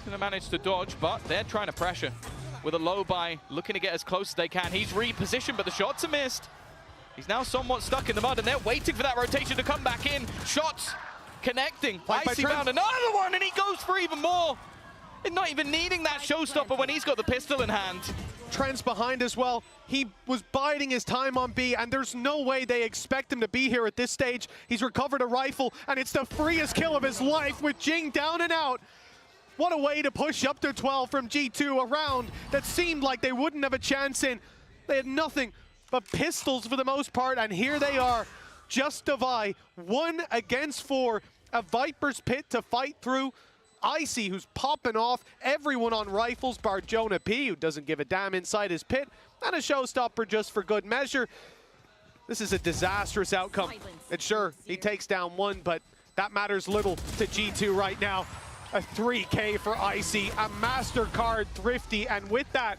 Gonna manage to dodge, but they're trying to pressure with a low buy, looking to get as close as they can. He's repositioned, but the shots are missed. He's now somewhat stuck in the mud, and they're waiting for that rotation to come back in. Shots connecting. Icy found another one, and he goes for even more. And not even needing that showstopper when he's got the pistol in hand. Trent's behind as well. He was biding his time on B, and there's no way they expect him to be here at this stage. He's recovered a rifle, and it's the freest kill of his life with Jing down and out. What a way to push up to 12 from G2, a round that seemed like they wouldn't have a chance in. They had nothing but pistols for the most part, and here they are. Just Devi, 1 against 4, a Viper's Pit to fight through. Icy, who's popping off everyone on rifles, bar Jonah P, who doesn't give a damn inside his pit, and a showstopper just for good measure. This is a disastrous outcome. And sure, he takes down 1, but that matters little to G2 right now. A 3K for Icy, a MasterCard Thrifty, and with that,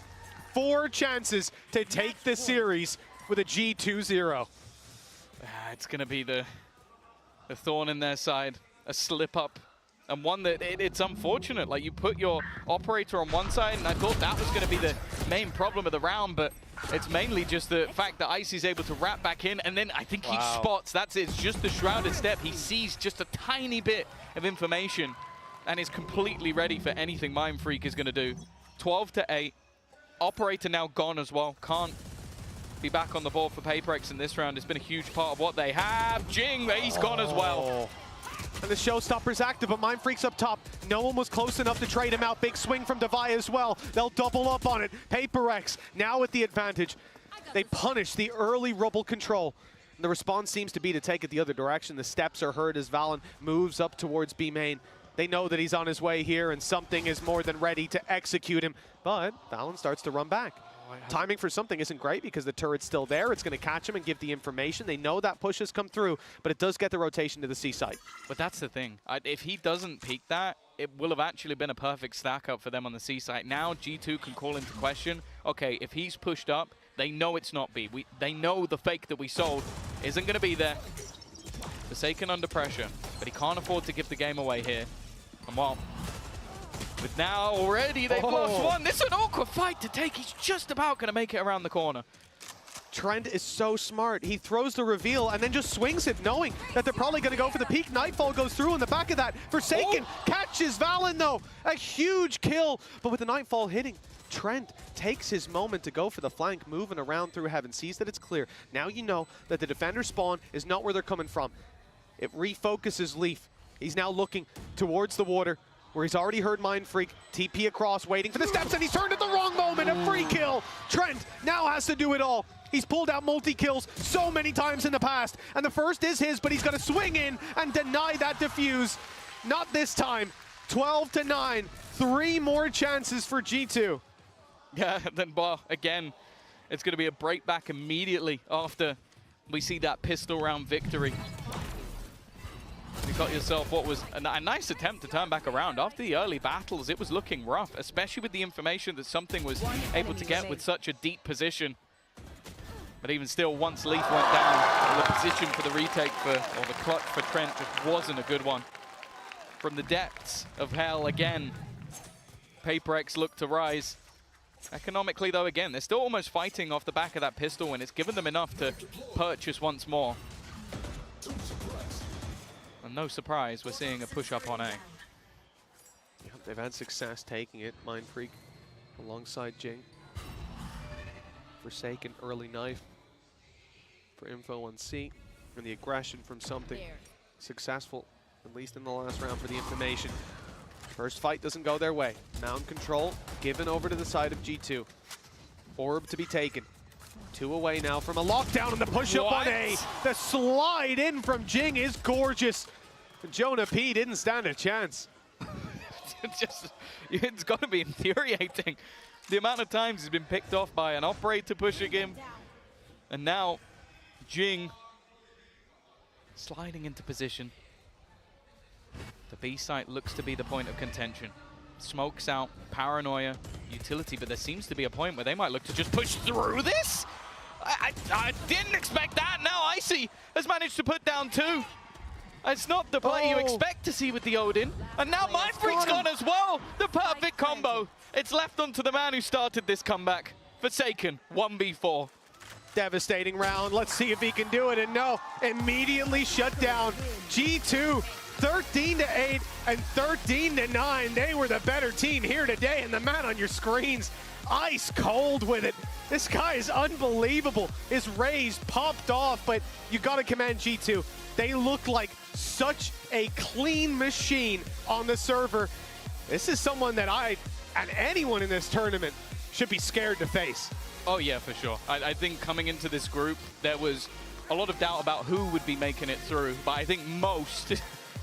4 chances to take the series with a G2-0. It's going to be the thorn in their side, a slip-up. And one that it's unfortunate. Like, you put your operator on one side, and I thought that was going to be the main problem of the round, but it's mainly just the fact that Icy's able to wrap back in, and then I think he spots. That's it. It's just the shrouded step. He sees just a tiny bit of information and is completely ready for anything Mindfreak is going to do. 12-8. Operator now gone as well. Can't be back on the board for PaperX in this round. It's been a huge part of what they have. Jing, he's gone as well. And the showstopper's active, but Mindfreak's up top. No one was close enough to trade him out. Big swing from Devi as well. They'll double up on it. PaperX now with the advantage. They punish the early rubble control. And the response seems to be to take it the other direction. The steps are heard as Valen moves up towards B main. They know that he's on his way here, and something is more than ready to execute him. But Valen starts to run back. Timing for something isn't great because the turret's still there. It's going to catch him and give the information. They know that push has come through, but it does get the rotation to the C site. But that's the thing. If he doesn't peek that, it will have actually been a perfect stack up for them on the C site. Now G2 can call into question, okay, if he's pushed up, they know it's not B. They know the fake that we sold isn't going to be there. Forsaken under pressure, but he can't afford to give the game away here. And well, with now already they've lost 1. This is an awkward fight to take. He's just about going to make it around the corner. Trent is so smart. He throws the reveal and then just swings it, knowing that they're probably going to go for the peak. Nightfall goes through in the back of that. Forsaken catches Valen, though. A huge kill. But with the Nightfall hitting, Trent takes his moment to go for the flank, moving around through heaven, sees that it's clear. Now you know that the defender spawn is not where they're coming from. It refocuses Leaf. He's now looking towards the water, where he's already heard Mindfreak, TP across, waiting for the steps, and he's turned at the wrong moment, a free kill. Trent now has to do it all. He's pulled out multi-kills so many times in the past, and the first is his, but he's going to swing in and deny that defuse. Not this time. 12-9, 3 more chances for G2. Yeah, then, well, again, it's going to be a break back immediately after we see that pistol round victory. You got yourself what was a nice attempt to turn back around. After the early battles, it was looking rough, especially with the information that something was able to get with such a deep position. But even still, once Leaf went down, the position for the retake or the clutch for Trent just wasn't a good one. From the depths of hell again, PaperX looked to rise. Economically, though, again, they're still almost fighting off the back of that pistol, and it's given them enough to purchase once more. And no surprise, we're seeing a push-up on A. Yep, they've had success taking it. Mindfreak alongside Jing. Forsaken early knife for info on C. And the aggression from something successful, at least in the last round, for the information. First fight doesn't go their way. Mound control given over to the side of G2. Orb to be taken. 2 away now from a lockdown, and the push-up on A. The slide in from Jing is gorgeous. Jonah P didn't stand a chance. It's got to be infuriating. The amount of times he's been picked off by an operator pushing him. And now Jing sliding into position. The B site looks to be the point of contention. Smokes out, paranoia, utility, but there seems to be a point where they might look to just push through this. I didn't expect that. Now Icy has managed to put down 2. It's not the play you expect to see with the Odin. And now Mindfreak's gone as well. The perfect combo. It's left onto the man who started this comeback. Forsaken, 1v4. Devastating round. Let's see if he can do it. And no, immediately shut down. G2, 13-8 and 13-9. They were the better team here today. And the man on your screens, ice cold with it. This guy is unbelievable. His raise popped off, but you got to commend G2. They look like such a clean machine on the server. This is someone that I, and anyone in this tournament, should be scared to face. Oh yeah, for sure. I think coming into this group, there was a lot of doubt about who would be making it through, but I think most,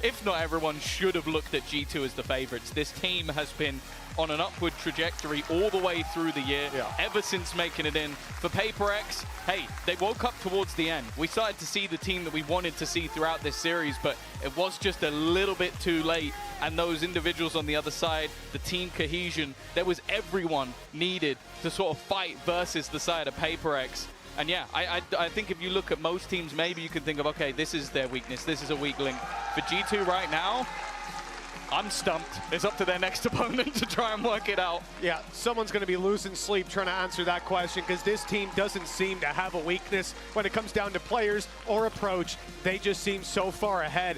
if not everyone, should have looked at G2 as the favorites. This team has been on an upward trajectory all the way through the year, ever since making it in. For PaperX, hey, they woke up towards the end. We started to see the team that we wanted to see throughout this series, but it was just a little bit too late. And those individuals on the other side, the team cohesion, there was everyone needed to sort of fight versus the side of PaperX. And yeah, I think if you look at most teams, maybe you can think of, okay, this is their weakness, this is a weak link. For G2 right now, I'm stumped. It's up to their next opponent to try and work it out. Yeah, someone's going to be losing sleep trying to answer that question, because this team doesn't seem to have a weakness when it comes down to players or approach. They just seem so far ahead.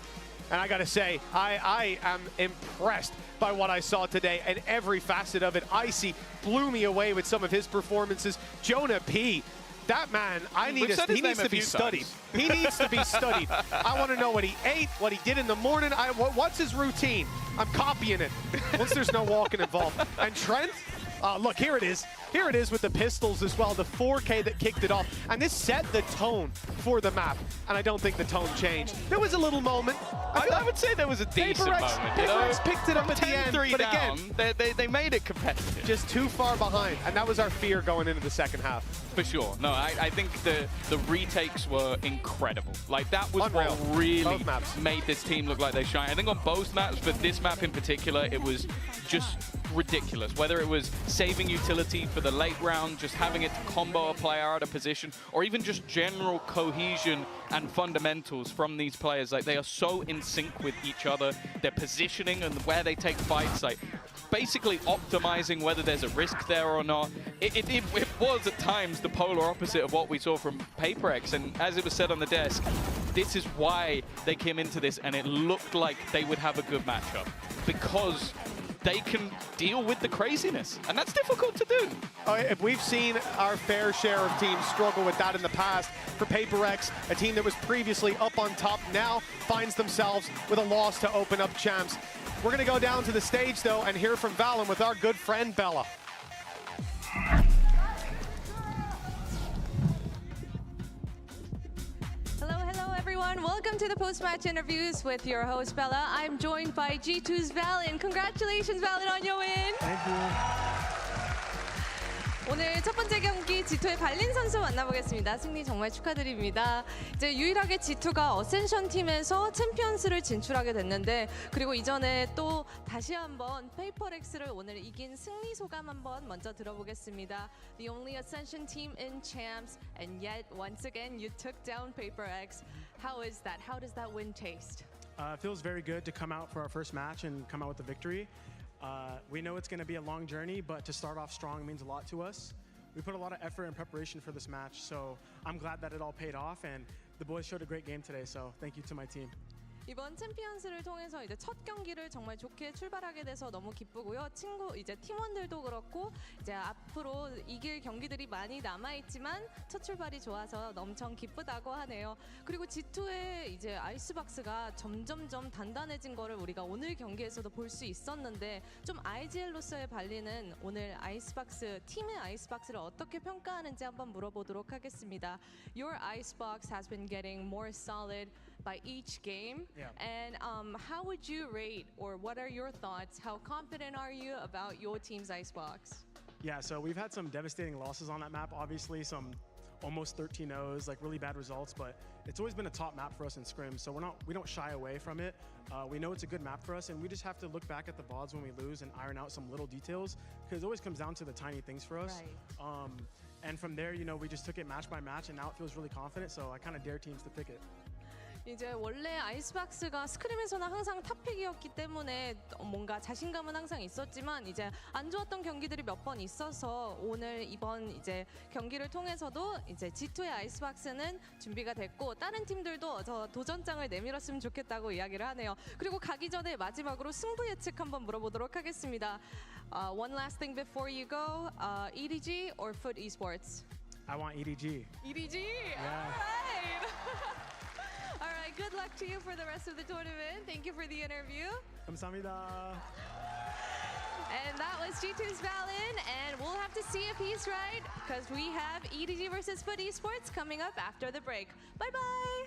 And I got to say, I am impressed by what I saw today and every facet of it. Icy blew me away with some of his performances. Jonah P, that man, he needs to be studied. He needs to be studied. I want to know what he ate, what he did in the morning. What's his routine? I'm copying it once there's no walking involved. And Trent, look, here it is. Here it is with the pistols as well, the 4K that kicked it off. And this set the tone for the map, and I don't think the tone changed. There was a little moment. I would say there was a decent moment. PaperX picked it up at the end, but down, again, they made it competitive. Just too far behind, and that was our fear going into the second half. For sure. No, I think the retakes were incredible. Like, that was unreal. What really made this team look like they shine. I think on both maps, but this map in particular, it was just ridiculous. Whether it was saving utility for the late round, just having it to combo a player out of position, or even just general cohesion and fundamentals from these players. Like, they are so in sync with each other. Their positioning and where they take fights, like basically optimizing whether there's a risk there or not. It was at times the polar opposite of what we saw from PaperX, and as it was said on the desk, this is why they came into this and it looked like they would have a good matchup, because they can deal with the craziness, and that's difficult to do. If we've seen our fair share of teams struggle with that in the past, for PaperX, a team that was previously up on top now finds themselves with a loss to open up champs. We're going to go down to the stage, though, and hear from Valen with our good friend Bella. Hello everyone. Welcome to the post-match interviews with your host Bella. I'm joined by G2's Valen. Congratulations, Valen, on your win. Thank you. 오늘 첫 번째 경기 G2의 발린 선수 만나보겠습니다. 승리 정말 축하드립니다. 이제 유일하게 G2가 어센션 팀에서 챔피언스를 진출하게 됐는데, 그리고 이전에 또 다시 한번 페이퍼렉스를 오늘 이긴 승리 소감 한번 먼저 들어보겠습니다. The only Ascension team in champs, and yet once again you took down PaperX. How is that? How does that win taste? It feels very good to come out for our first match and come out with the victory. We know it's going to be a long journey, but to start off strong means a lot to us. We put a lot of effort and preparation for this match, so I'm glad that it all paid off, and the boys showed a great game today, so thank you to my team. 이번 챔피언스를 통해서 이제 첫 경기를 정말 좋게 출발하게 돼서 너무 기쁘고요. 이제 팀원들도 그렇고 이제 앞으로 이길 경기들이 많이 남아 있지만 첫 출발이 좋아서 엄청 기쁘다고 하네요. 그리고 G2의 이제 아이스박스가 점점점 단단해진 거를 우리가 오늘 경기에서도 볼 수 있었는데, 좀 IGL로서의 발리는 오늘 아이스박스 팀의 아이스박스를 어떻게 평가하는지 한번 물어보도록 하겠습니다. Your icebox has been getting more solid by each game. Yeah. And how would you rate, or what are your thoughts? How confident are you about your team's icebox? Yeah, so we've had some devastating losses on that map. Obviously, some almost 13-0s, like really bad results, but it's always been a top map for us in scrims, so we don't shy away from it. We know it's a good map for us, and we just have to look back at the VODs when we lose and iron out some little details, because it always comes down to the tiny things for us. Right. And from there, you know, we just took it match by match, and now it feels really confident, so I kind of dare teams to pick it. 이제 원래 아이스박스가 스크림에서는 항상 탑픽이었기 때문에 뭔가 자신감은 항상 있었지만 이제 안 좋았던 경기들이 몇 번 있어서 오늘 이번 이제 경기를 통해서도 이제 G2의 아이스박스는 준비가 됐고 다른 팀들도 저 도전장을 내밀었으면 좋겠다고 이야기를 하네요. 그리고 가기 전에 마지막으로 승부 예측 한번 물어보도록 하겠습니다. One last thing before you go, EDG or Foot Esports? I want EDG. EDG? Yeah. All right. All right, good luck to you for the rest of the tournament. Thank you for the interview. 감사합니다. And that was G2's Valen, and we'll have to see if he's right, because we have EDG versus Foot Esports coming up after the break. Bye-bye!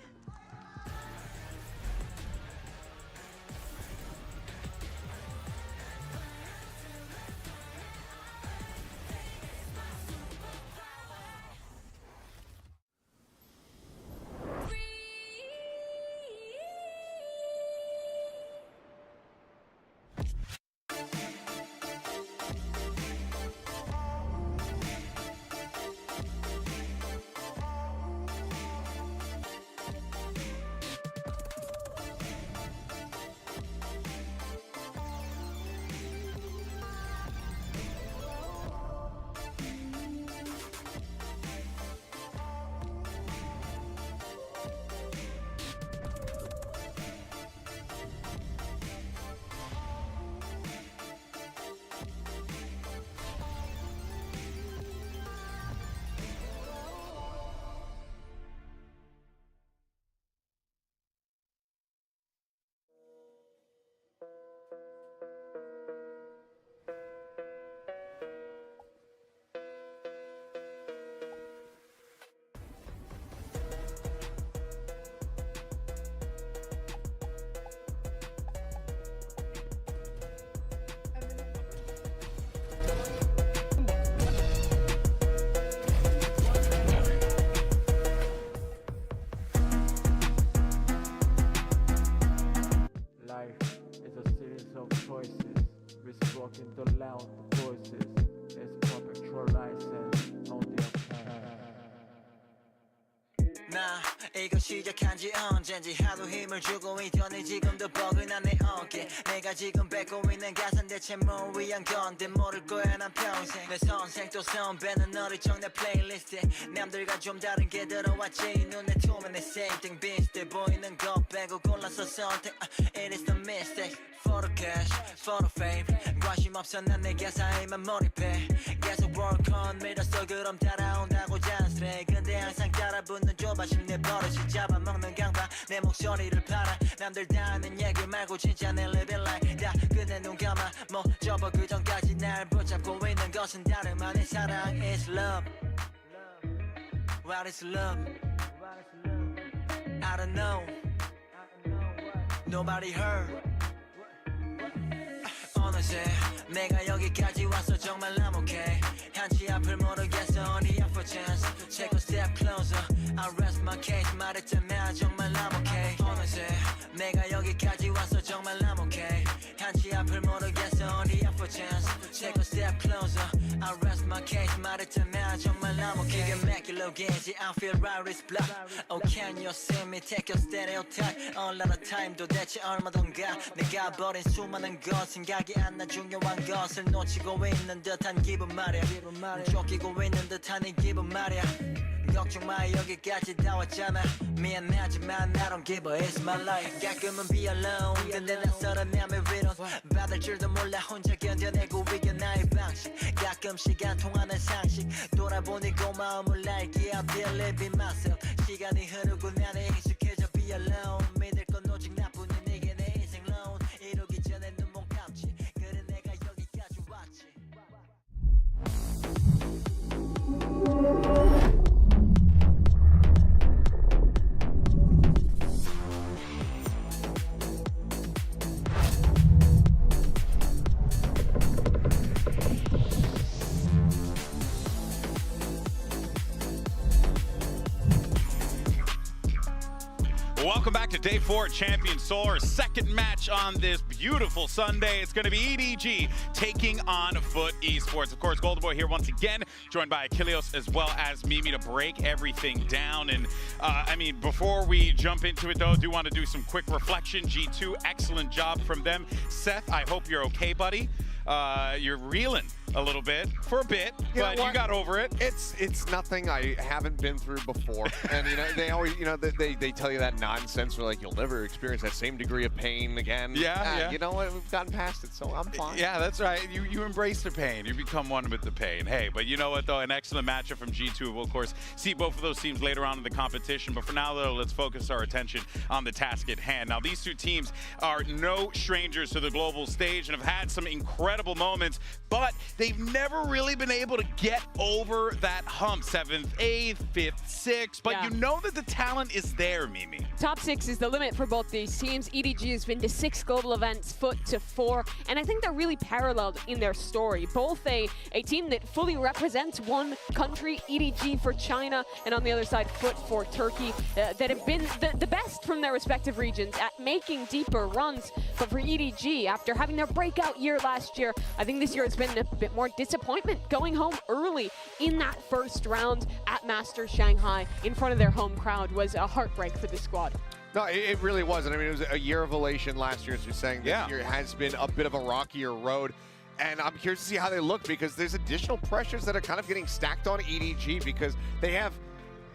Life is a series of choices, reciprocating the loud voices. It's perpetual license on the 나 이거 시작한 지 언젠지 하도 힘을 주고 있더니 지금도 뻐근한 내 어깨 내가 지금 뱉고 있는 가사는 대체 뭘 위한 건데 모를 거야 난 평생 내 선생 또 선배는 너를 정내 플레이리스트에 남들과 좀 다른 게 들어왔지 눈에 투면 내 same thing 비슷해 보이는 거 빼고 골라서 선택 It is the mistake For the cash, for the fame 관심 없어 난 내 가사에만 몰입해 계속 work on 믿었어 그럼 따라온다고 자연스레 근데 항상 따라붙는 조바심 내 버릇이 잡아먹는 강박 내 목소리를 팔아 남들 다 하는 얘기 말고 진짜 내 living life 다 끝내 눈 감아 뭐 접어 그 전까지 날 붙잡고 있는 것은 다름 아닌 사랑 It's love What is love? I don't know Nobody heard 어느새 내가 여기까지 와서 정말 I'm okay 한치 앞을 모르겠어 only up for chance Take a step closer I rest my case 말했잖아 정말 I'm okay 어느새 내가 여기까지 와서 정말 I'm okay 한치 앞을 모르겠어 only up for chance Take a step closer I rest my case 말했잖아 정말 I'm okay 이게 몇 킬로인지 I feel right it's black Oh can you see me take your stereotype All out of time 도대체 얼마던가 내가 버린 수많은 것 생각이 안 나 중요한 것을 놓치고 있는 듯한 기분 말이야 쫓기고 있는 듯한 이 기분 말이야 걱정 마 여기까지 다 왔잖아 미안하지만 I don't give a it's my life 가끔은 be alone 근데 낯설은 맘의 위로 받을 줄도 몰라 혼자 견뎌내고 이겨 나의 방식 가끔씩 안 통하는 상식 돌아보니 고마움을 알기에 I believe in myself 시간이 흐르고 나는 익숙해져 be alone 믿을 건 오직 나뿐인 이게 내 인생 loan 이루기 전에 눈 못 감지 그래 내가 여기까지 왔지 Welcome back to Day 4 at Champions Seoul, our second match on this beautiful Sunday. It's going to be EDG taking on Foot Esports. Of course, Golden Boy here once again, joined by Achilleos as well as Mimi to break everything down. And I mean, before we jump into it though, I do want to do some quick reflection. G2, excellent job from them. Seth, I hope you're okay, buddy. You're reeling a little bit for a bit, but you got over it. It's nothing I haven't been through before. And they always, they tell you that nonsense where like you'll never experience that same degree of pain again. Yeah. You know what? We've gotten past it, so I'm fine. Yeah, that's right. You embrace the pain. You become one with the pain. Hey, but you know what though? An excellent matchup from G2. We'll of course see both of those teams later on in the competition. But for now though, let's focus our attention on the task at hand. Now these two teams are no strangers to the global stage and have had some incredible moments, but they've never really been able to get over that hump. 7th, 8th, 5th, 6th, but you know that the talent is there, Mimi. Top 6 is the limit for both these teams. EDG has been to 6 global events, Foot to 4, and I think they're really paralleled in their story. Both a team that fully represents one country, EDG for China, and on the other side, Foot for Turkey, that have been the best from their respective regions at making deeper runs. But for EDG, after having their breakout year last year, I think this year has been a bit more disappointment, going home early in that first round at Masters Shanghai in front of their home crowd was a heartbreak for the squad. No, it really wasn't. I mean, it was a year of elation last year, as you're saying. This year has been a bit of a rockier road. And I'm curious to see how they look because there's additional pressures that are kind of getting stacked on EDG because they have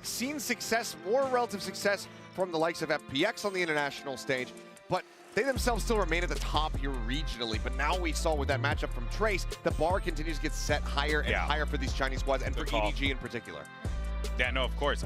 seen success, more relative success from the likes of FPX on the international stage, but they themselves still remain at the top here regionally. But now we saw with that matchup from Trace, the bar continues to get set higher and higher for these Chinese squads and for EDG in particular. Yeah, no, of course.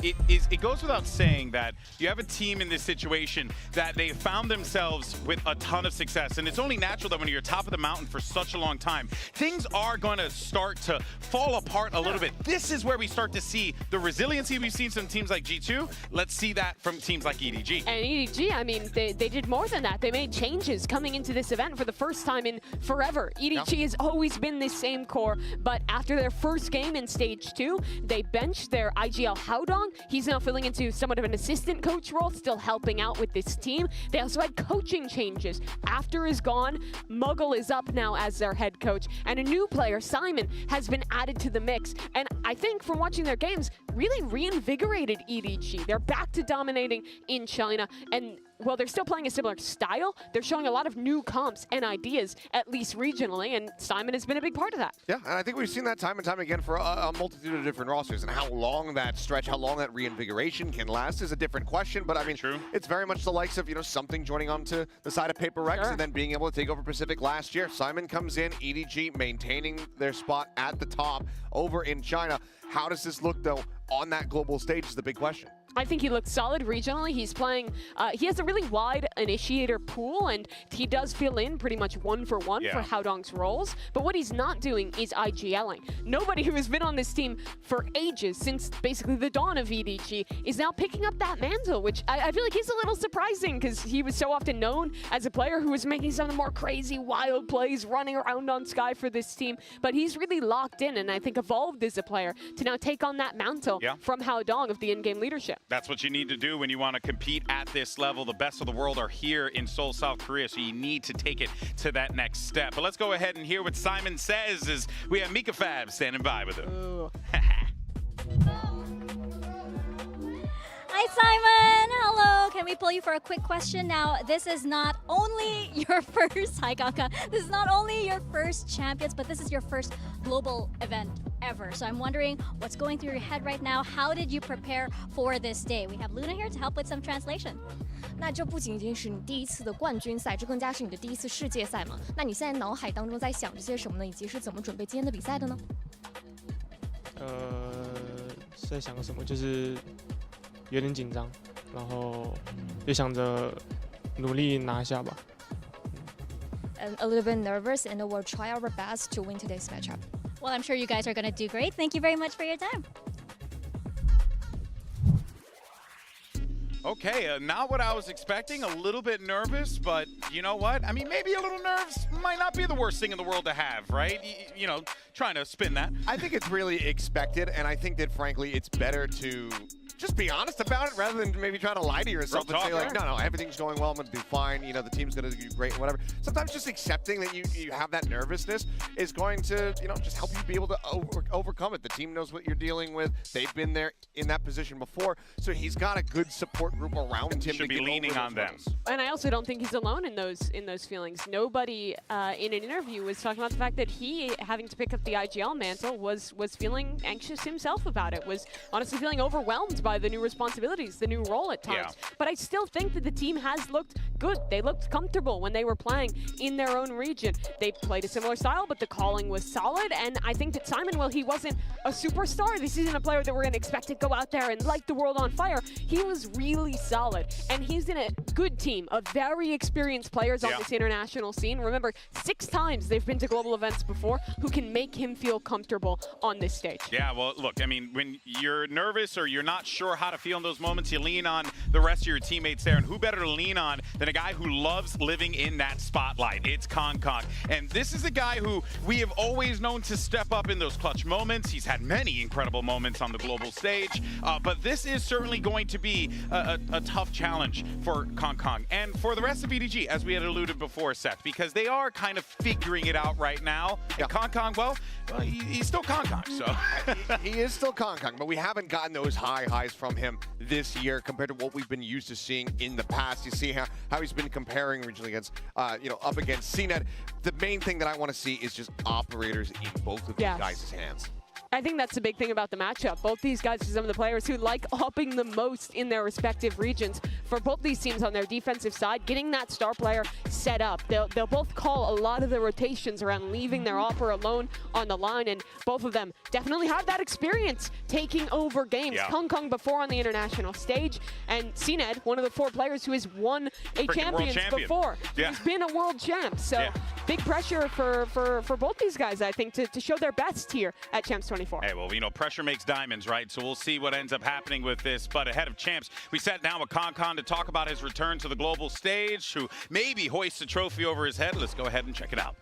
It goes without saying that you have a team in this situation that they found themselves with a ton of success, and it's only natural that when you're top of the mountain for such a long time, things are going to start to fall apart a little bit. This is where we start to see the resiliency we've seen from teams like G2. Let's see that from teams like EDG. And EDG, I mean, they did more than that. They made changes coming into this event for the first time in forever. EDG has always been the same core, but after their first game in Stage 2, they benched their IGL Haodong. He's now filling into somewhat of an assistant coach role, still helping out with this team. They also had coaching changes. After is gone, Muggle is up now as their head coach, and a new player, Simon, has been added to the mix. And I think from watching their games, really reinvigorated EDG. They're back to dominating in China, and while they're still playing a similar style, they're showing a lot of new comps and ideas, at least regionally, and Simon has been a big part of that. Yeah, and I think we've seen that time and time again for a multitude of different rosters, and how long that stretch, how long that reinvigoration can last is a different question, but I mean, it's very much the likes of, something joining onto the side of Paper Rex and then being able to take over Pacific last year. Simon comes in, EDG maintaining their spot at the top over in China. How does this look, though, on that global stage is the big question. I think he looked solid regionally. He's playing, he has a really wide initiator pool, and he does fill in pretty much one for one for Haodong's roles. But what he's not doing is IGLing. Nobody who has been on this team for ages, since basically the dawn of EDG, is now picking up that mantle, which I feel like is a little surprising because he was so often known as a player who was making some of the more crazy, wild plays, running around on Sky for this team. But he's really locked in, and I think evolved as a player to now take on that mantle from Haodong of the in-game leadership. That's what you need to do when you want to compete at this level. The best of the world are here in Seoul, South Korea, so you need to take it to that next step. But let's go ahead and hear what Simon says as we have Mika Fab standing by with him. Hi, Simon. Hello. Can we pull you for a quick question? Now, this is not only your first, hi, Kaka. This is not only your first Champions, but this is your first global event ever. So I'm wondering what's going through your head right now. How did you prepare for this day? We have Luna here to help with some translation. 那这不仅仅是你第一次的冠军赛，这更加是你的第一次世界赛嘛？那你现在脑海当中在想着些什么呢？以及是怎么准备今天的比赛的呢？在想什么？就是有点紧张，然后就想着努力拿下吧。And a little bit nervous, and we'll try our best to win today's matchup. Well, I'm sure you guys are going to do great. Thank you very much for your time. Okay, not what I was expecting. A little bit nervous, but you know what? I mean, maybe a little nerves might not be the worst thing in the world to have, right? You know, trying to spin that. I think it's really expected, and I think that, frankly, it's better to just be honest about it rather than maybe try to lie to yourself and say like, no, everything's going well, I'm gonna do fine, you know, the team's gonna do great, whatever. Sometimes just accepting that you have that nervousness is going to, you know, just help you be able to overcome it. The team knows what you're dealing with. They've been there in that position before, so he's got a good support group around him. Should be leaning on them. And I also don't think he's alone in those feelings. Nobody in an interview was talking about the fact that he, having to pick up the IGL mantle, was feeling anxious himself about it, was honestly feeling overwhelmed by the new responsibilities, the new role at times. Yeah. But I still think that the team has looked good. They looked comfortable when they were playing in their own region. They played a similar style, but the calling was solid. And I think that Simon, while he wasn't a superstar, this isn't a player that we're going to expect to go out there and light the world on fire. He was really solid. And he's in a good team of very experienced players on this international scene. Remember, 6 times they've been to global events before, who can make him feel comfortable on this stage. Yeah, well, look, I mean, when you're nervous or you're not sure how to feel in those moments, you lean on the rest of your teammates there. And who better to lean on than a guy who loves living in that spotlight? It's Kong. And this is a guy who we have always known to step up in those clutch moments. He's had many incredible moments on the global stage, but this is certainly going to be a tough challenge for Kong. And for the rest of EDG, as we had alluded before, Seth, because they are kind of figuring it out right now. And Kong, well, he's still Kong, so. he is still Kong, but we haven't gotten those highs from him this year compared to what we've been used to seeing in the past. You see how he's been comparing regionally against, up against CNET. The main thing that I want to see is just operators in both of these guys' hands. I think that's the big thing about the matchup. Both these guys are some of the players who like upping the most in their respective regions. For both these teams on their defensive side, getting that star player set up. They'll both call a lot of the rotations around leaving their opera alone on the line, and both of them definitely have that experience taking over games. Kong before on the international stage, and CNED, one of the 4 players who has won a champions before. He's been a world champ, so big pressure for both these guys, I think, to show their best here at Champs 24. Hey, well, you know, pressure makes diamonds, right? So we'll see what ends up happening with this. But ahead of Champs, we sat down with Kong to talk about his return to the global stage, who maybe hoists a trophy over his head. Let's go ahead and check it out.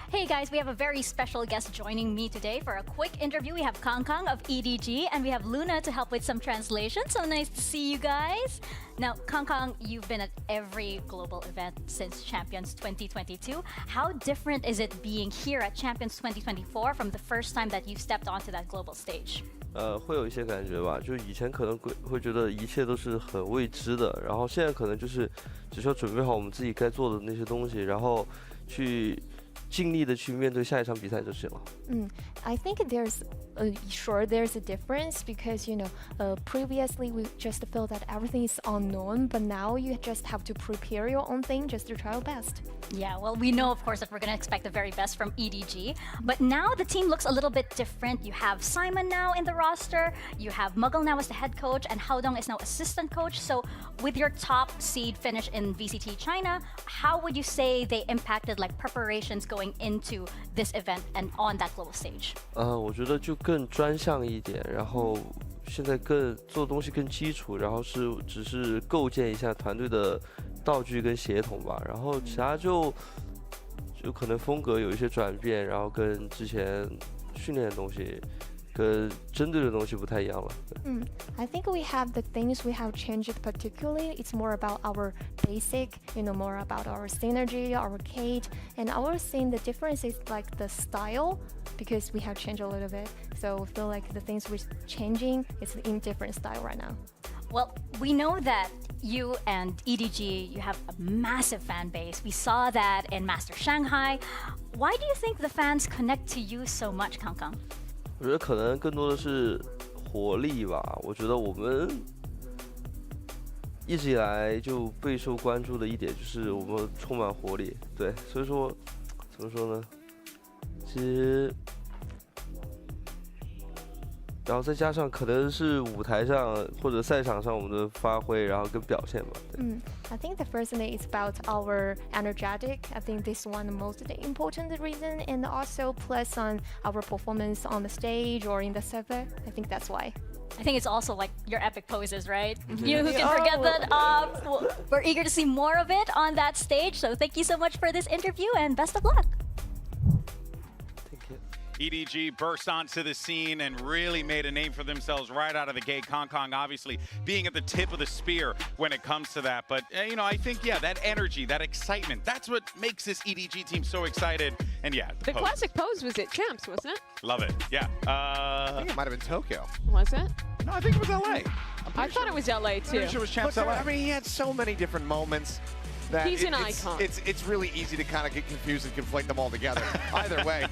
Hey guys, we have a very special guest joining me today for a quick interview. We have Kong of EDG, and we have Luna to help with some translation. So nice to see you guys. Now, Kong, you've been at every global event since Champions 2022. How different is it being here at Champions 2024 from the first time that you stepped onto that global stage? 会有一些感觉吧，就以前可能会觉得一切都是很未知的，然后现在可能就是只需要准备好我们自己该做的那些东西，然后去尽力的去面对下一场比赛就行了。I think there's a difference because previously we just felt that everything is unknown, but now you just have to prepare your own thing just to try your best. Yeah, well, we know, of course, that we're going to expect the very best from EDG. But now the team looks a little bit different. You have Simon now in the roster. You have Muggle now as the head coach, and Haodong is now assistant coach. So with your top seed finish in VCT China, how would you say they impacted preparations going into this event and on that global stage? 我觉得就更专项一点，然后现在更做东西更基础，然后只是构建一下团队的道具跟协同吧，然后其他就可能风格有一些转变，然后跟之前训练的东西跟针对的东西不太一样了。I think we have the things we have changed particularly. It's more about our basic, more about our synergy, our Kate, and our thing. The difference is the style because we have changed a little bit. So I feel like the things we're changing is in different style right now. Well, we know that you and EDG, you have a massive fan base. We saw that in Master Shanghai. Why do you think the fans connect to you so much, Kong? 我觉得可能更多的是活力吧。我觉得我们一直以来就备受关注的一点就是我们充满活力，对，所以说怎么说呢？其实，然后再加上可能是舞台上或者赛场上我们的发挥，然后跟表现吧。I think the first thing is about our energetic. I think this is one of the most important reason, and also plus on our performance on the stage or in the server. I think that's why. I think it's also your epic poses, right? You who can forget that. We're eager to see more of it on that stage. So thank you so much for this interview and best of luck. Thank you. EDG burst onto the scene and really made a name for themselves right out of the gate. Kong obviously being at the tip of the spear when it comes to that. But, you know, I think, yeah, that energy, that excitement, that's what makes this EDG team so excited. And yeah, the classic pose was at Champs, wasn't it? Love it, yeah. I think it might have been Tokyo. Was it? No, I think it was LA. I thought it was LA too. I'm sure it was Champs LA. I mean, he had so many different moments. That he's an icon. It's really easy to kind of get confused and conflate them all together. Either way,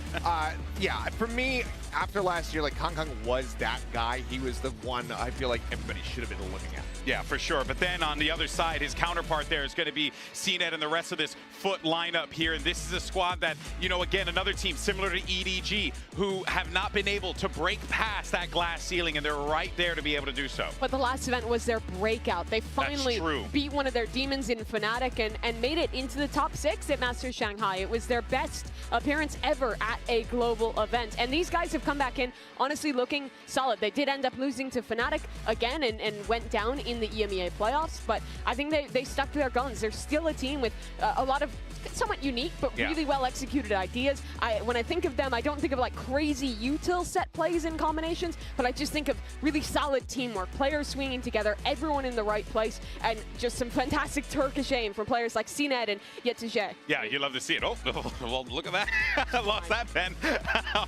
yeah, for me, after last year, like Kong was that guy. He was the one I feel like everybody should have been looking at. Yeah, for sure. But then on the other side, his counterpart there is going to be CNET and the rest of this Foot lineup here. And this is a squad that, you know, again, another team similar to EDG who have not been able to break past that glass ceiling, and they're right there to be able to do so. But the last event was their breakout. They finally beat one of their demons in Fnatic and made it into the top 6 at Masters Shanghai. It was their best appearance ever at a global event. And these guys have come back in, honestly, looking solid. They did end up losing to Fnatic again and went down in the EMEA playoffs, but I think they stuck to their guns. They're still a team with a lot of somewhat unique but really well executed ideas. When I think of them, I don't think of like crazy util set plays and combinations, but I just think of really solid teamwork, players swinging together, everyone in the right place, and just some fantastic Turkish aim from players like CNET and YetTJ. Yeah, you love to see it. Oh, well, look at that. I lost that pen.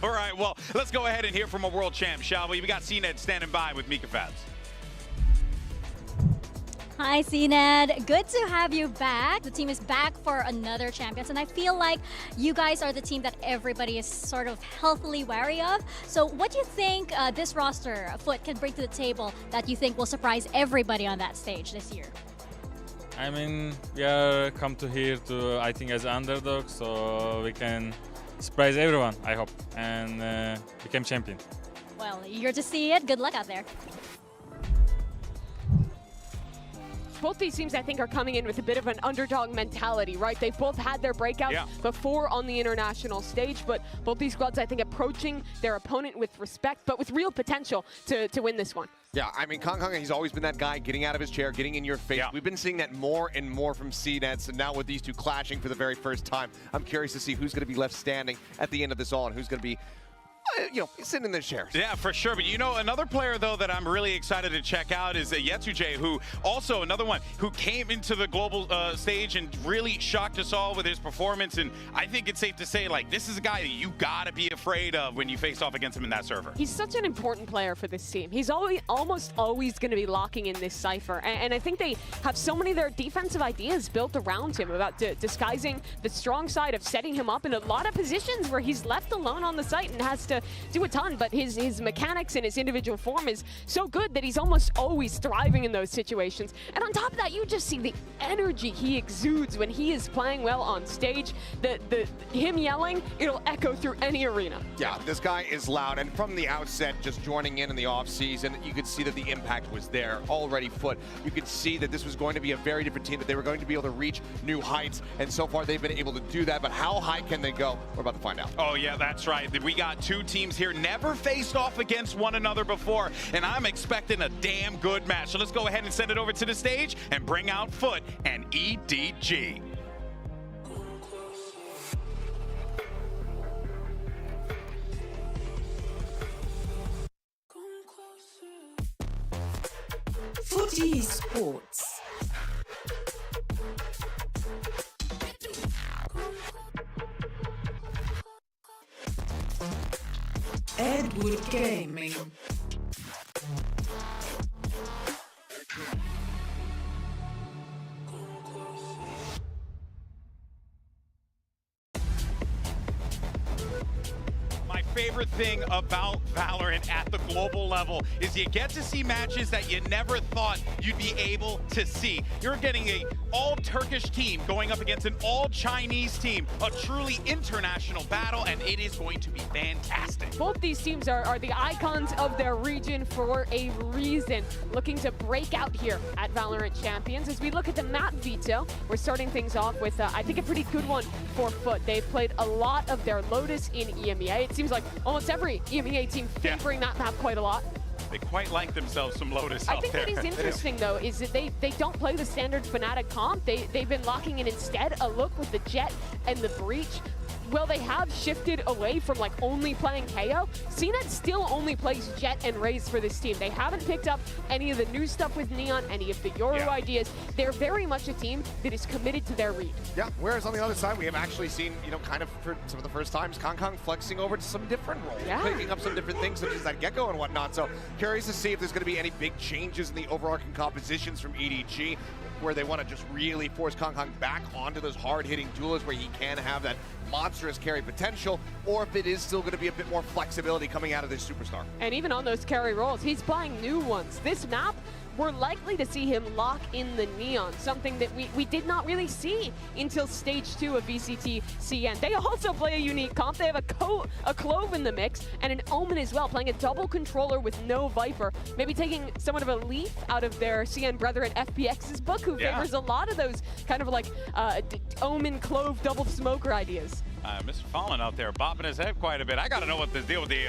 All right, well, let's go ahead and hear from a world champ, shall we? We got CNET standing by with Mika Fabs. Hi, CNET. Good to have you back. The team is back for another Champions, and I feel like you guys are the team that everybody is sort of healthily wary of. So what do you think this roster, Foot, can bring to the table that you think will surprise everybody on that stage this year? I mean, we are come to here to, I think, as underdog, so we can surprise everyone, I hope, and become champion. Well, eager to see it. Good luck out there. Both these teams, I think, are coming in with a bit of an underdog mentality, right? They've both had their breakouts before on the international stage, but both these squads, I think, approaching their opponent with respect, but with real potential to win this one. Yeah, I mean, Kong, he's always been that guy getting out of his chair, getting in your face. We've been seeing that more and more from CNET, and now with these two clashing for the very first time, I'm curious to see who's going to be left standing at the end of this all and who's going to be sitting in the chairs. Yeah, for sure. But you know, another player, though, that I'm really excited to check out is YetTJ, who also another one who came into the global stage and really shocked us all with his performance. And I think it's safe to say, like, this is a guy that you got to be afraid of when you face off against him in that server. He's such an important player for this team. He's almost always going to be locking in this cypher. And I think they have so many of their defensive ideas built around him about disguising the strong side, of setting him up in a lot of positions where he's left alone on the site and has to do a ton, but his mechanics and his individual form is so good that he's almost always thriving in those situations. And on top of that, you just see the energy he exudes when he is playing well on stage. Him yelling, it'll echo through any arena. Yeah, this guy is loud, and from the outset, just joining in the offseason, you could see that the impact was there already. Foot, you could see that this was going to be a very different team, that they were going to be able to reach new heights, and so far they've been able to do that, but how high can they go? We're about to find out. Oh yeah, that's right. We got two teams here, never faced off against one another before, and I'm expecting a damn good match. So let's go ahead and send it over to the stage and bring out Foot and EDG. Footy Sports. Edward Gaming. My favorite thing about Valorant at the global level is you get to see matches that you never thought you'd be able to see. You're getting an all-Turkish team going up against an all-Chinese team, a truly international battle, and it is going to be fantastic. Both these teams are the icons of their region for a reason, looking to break out here at Valorant Champions. As we look at the map veto, we're starting things off with, I think, a pretty good one for Foot. They've played a lot of their Lotus in EMEA. It seems like almost every EMEA team favoring that map quite a lot. They quite like themselves some Lotus out there. I think what is interesting, though, is that they don't play the standard Fnatic comp. They've been locking in instead a look with the Jet and the Breach. while they have shifted away from like only playing KO, CNET still only plays Jet and Raze for this team. They haven't picked up any of the new stuff with Neon, any of the Yoru ideas. They're very much a team that is committed to their read. Yeah, whereas on the other side, we have actually seen, you know, kind of for some of the first times, Kong flexing over to some different roles, picking up some different things such as that Gecko and whatnot. So curious to see if there's going to be any big changes in the overarching compositions from EDG, where they want to just really force Kong back onto those hard-hitting duelists where he can have that monstrous carry potential, or if it is still going to be a bit more flexibility coming out of this superstar. And even on those carry roles, he's playing new ones. This map, we're likely to see him lock in the Neon, something that we did not really see until stage 2 of VCT CN. They also play a unique comp. They have a Clove in the mix and an Omen as well, playing a double controller with no Viper, maybe taking somewhat of a leaf out of their CN brethren FPX's book, who favors a lot of those kind of like Omen, Clove, double smoker ideas. Mr. Fallen out there bopping his head quite a bit. I got to know what the deal with the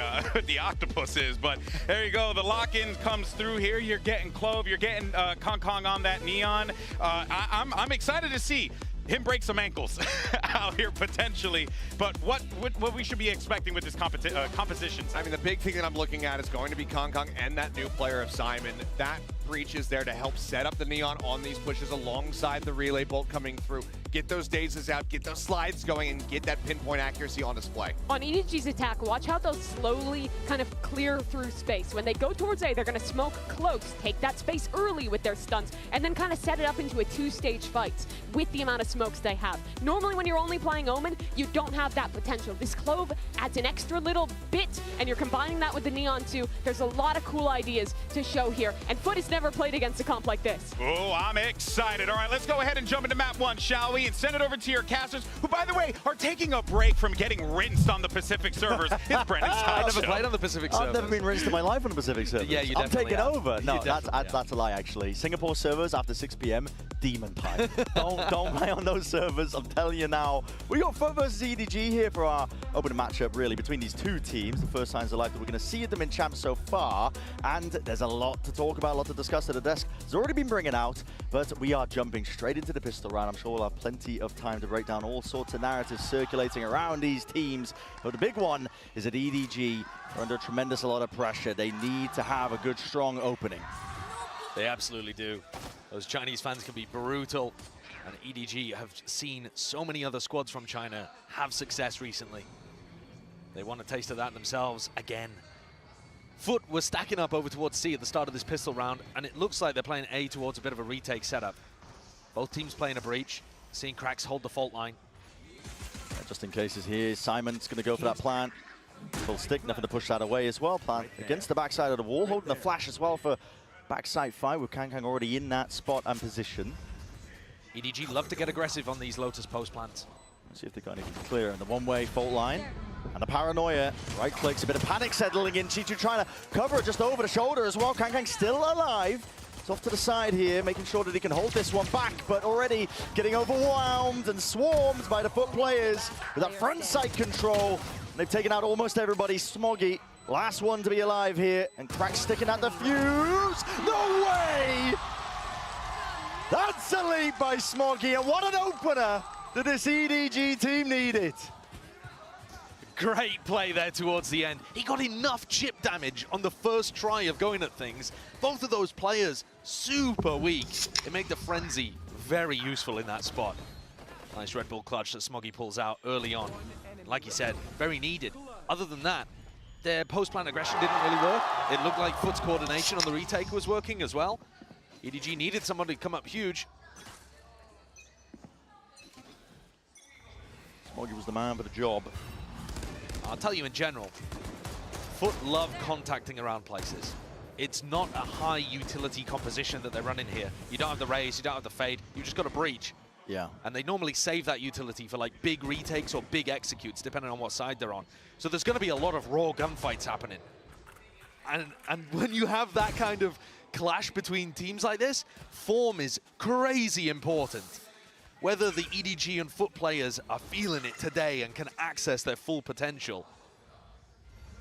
the octopus is, but there you go. The lock-in comes through here. You're getting Clove. You're getting Kong on that Neon. I'm excited to see him break some ankles out here potentially, but what we should be expecting with this composition? I mean, the big thing that I'm looking at is going to be Kong and that new player of Simon. That breach is there to help set up the Neon on these pushes alongside the relay bolt coming through. Get those dazes out, get those slides going, and get that pinpoint accuracy on display. On EDG's attack, watch how they'll slowly kind of clear through space. When they go towards A, they're going to smoke close, take that space early with their stunts, and then kind of set it up into a two-stage fight with the amount of smokes they have. Normally, when you're only playing Omen, you don't have that potential. This Clove adds an extra little bit, and you're combining that with the Neon too. There's a lot of cool ideas to show here, and Foot has never played against a comp like this. Oh, I'm excited. All right, let's go ahead and jump into map 1, shall we? And send it over to your casters, who, by the way, are taking a break from getting rinsed on the Pacific servers. It's Brennan's time. I never played on the Pacific servers. I've never been rinsed in my life on the Pacific servers. Yeah, you I'm taking over. No, that's a lie, actually. Singapore servers after 6 p.m. demon time. don't play on those servers. I'm telling you now. We got Foot versus EDG here for our opening matchup, really, between these two teams. The first signs of life that we're going to see at them in champs so far. And there's a lot to talk about, a lot to discuss at the desk. It's already been bringing out, but we are jumping straight into the pistol round. I'm sure we'll have plenty of time to break down all sorts of narratives circulating around these teams. But the big one is that EDG are under a tremendous lot of pressure. They need to have a good, strong opening. They absolutely do. Those Chinese fans can be brutal, and EDG have seen so many other squads from China have success recently. They want a taste of that themselves again. Foot was stacking up over towards C at the start of this pistol round, and it looks like they're playing A towards a bit of a retake setup. Both teams playing a breach, seeing Cracks hold the fault line. Just in cases here, Simon's going to go for that plant. Full stick, nothing to push that away as well. Plant against the backside of the wall, holding the flash as well for backside fight with Kang already in that spot and position. EDG love to get aggressive on these Lotus post plants. Let's see if they got anything clear in the one-way fault line. And the paranoia, right clicks, a bit of panic settling in. Chichu trying to cover it just over the shoulder as well. Kang still alive. It's off to the side here, making sure that he can hold this one back, but already getting overwhelmed and swarmed by the Foot players with that front side control. And they've taken out almost everybody. Smoggy, last one to be alive here, and Crack sticking at the fuse. No way! That's a lead by Smoggy, and what an opener that this EDG team needed. Great play there towards the end. He got enough chip damage on the first try of going at things. Both of those players super weak. It made the frenzy very useful in that spot. Nice Red Bull clutch that Smoggy pulls out early on. Like you said, very needed. Other than that, their post-plant aggression didn't really work. It looked like Foot's coordination on the retake was working as well. EDG needed someone to come up huge. Smoggy was the man for the job. I'll tell you in general, Foot love contacting around places. It's not a high utility composition that they're running here. You don't have the raise, you don't have the fade, you just got a breach. Yeah. And they normally save that utility for like big retakes or big executes, depending on what side they're on. So there's going to be a lot of raw gunfights happening. And when you have that kind of clash between teams like this, form is crazy important. Whether the EDG and Foot players are feeling it today and can access their full potential.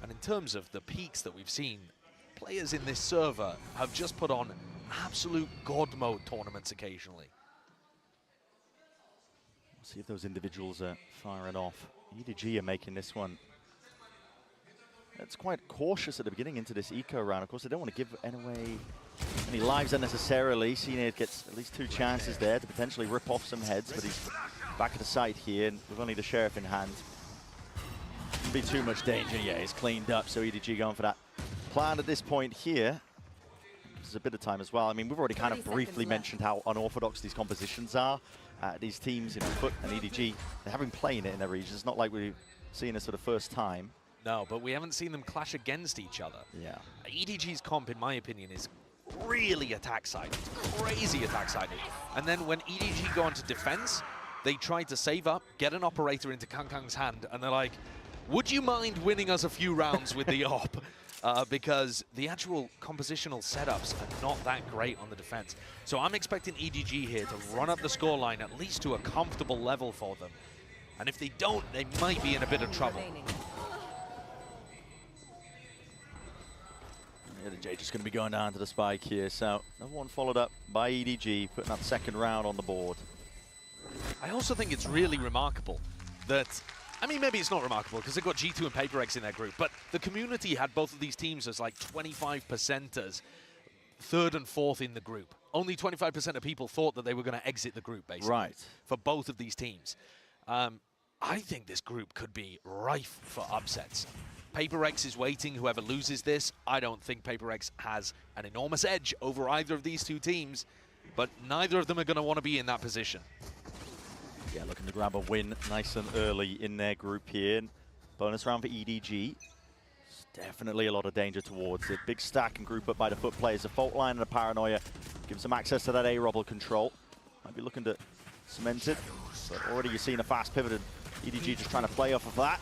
And in terms of the peaks that we've seen, players in this server have just put on absolute God mode tournaments occasionally. See if those individuals are firing off EDG are making this one. It's quite cautious at the beginning into this eco round. Of course, they don't want to give away any lives unnecessarily. Cnade gets at least 2 chances there to potentially rip off some heads, but he's back at the site here, and with only the Sheriff in hand. Shouldn't be too much danger. Yeah, he's cleaned up, so EDG going for that plan at this point here. There's a bit of time as well. I mean, we've already kind of briefly mentioned how unorthodox these compositions are. These teams, Foot and EDG, they have been playing it in their regions. It's not like we've seen this for the first time. No, but we haven't seen them clash against each other. Yeah. EDG's comp, in my opinion, is really attack-sided. Crazy attack-sided. And then when EDG go onto defense, they try to save up, get an operator into Kangkang's hand, and they're like, would you mind winning us a few rounds with the op? Because the actual compositional setups are not that great on the defense. So I'm expecting EDG here to run up the scoreline at least to a comfortable level for them. And if they don't, they might be in a bit of trouble. NVIDIA just going to be going down to the spike here. So another one followed up by EDG, putting that second round on the board. I also think it's really remarkable that, I mean, maybe it's not remarkable because they've got G2 and PaperX in their group, but the community had both of these teams as like 25%ers, 3rd and 4th in the group. Only 25% of people thought that they were going to exit the group, basically, right, for both of these teams. I think this group could be rife for upsets. PaperX is waiting. Whoever loses this, I don't think PaperX has an enormous edge over either of these two teams, but neither of them are going to want to be in that position. Yeah, looking to grab a win nice and early in their group here. Bonus round for EDG. It's definitely a lot of danger towards it. Big stack and group up by the Foot players. A fault line and a Paranoia gives them access to that A-Robble control. Might be looking to cement it, but already you're seeing a fast pivot, and EDG just trying to play off of that.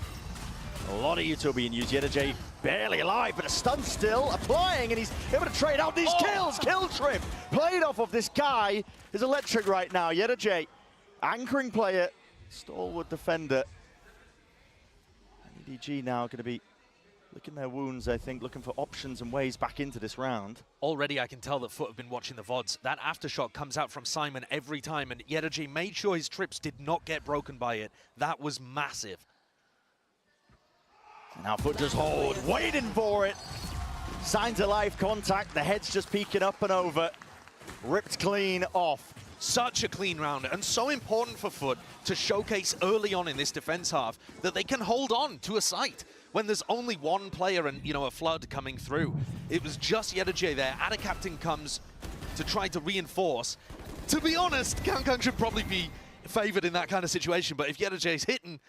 A lot of util being used. YetaJ barely alive, but a stun still applying, and he's able to trade out these kills. Kill trip played off of this guy is electric right now. YetaJ, anchoring player, stalwart defender. And EDG now going to be licking their wounds, I think, looking for options and ways back into this round. Already I can tell that Foot have been watching the VODs. That aftershock comes out from Simon every time, and YetaJ made sure his trips did not get broken by it. That was massive. Now Foot just hold, waiting for it. Signs of life contact, the head's just peeking up and over. Ripped clean off. Such a clean round, and so important for Foot to showcase early on in this defense half that they can hold on to a site when there's only one player and, a flood coming through. It was just YetaJ there. Adacaptain comes to try to reinforce. To be honest, Kangkang should probably be favored in that kind of situation, but if YetaJ's hitting,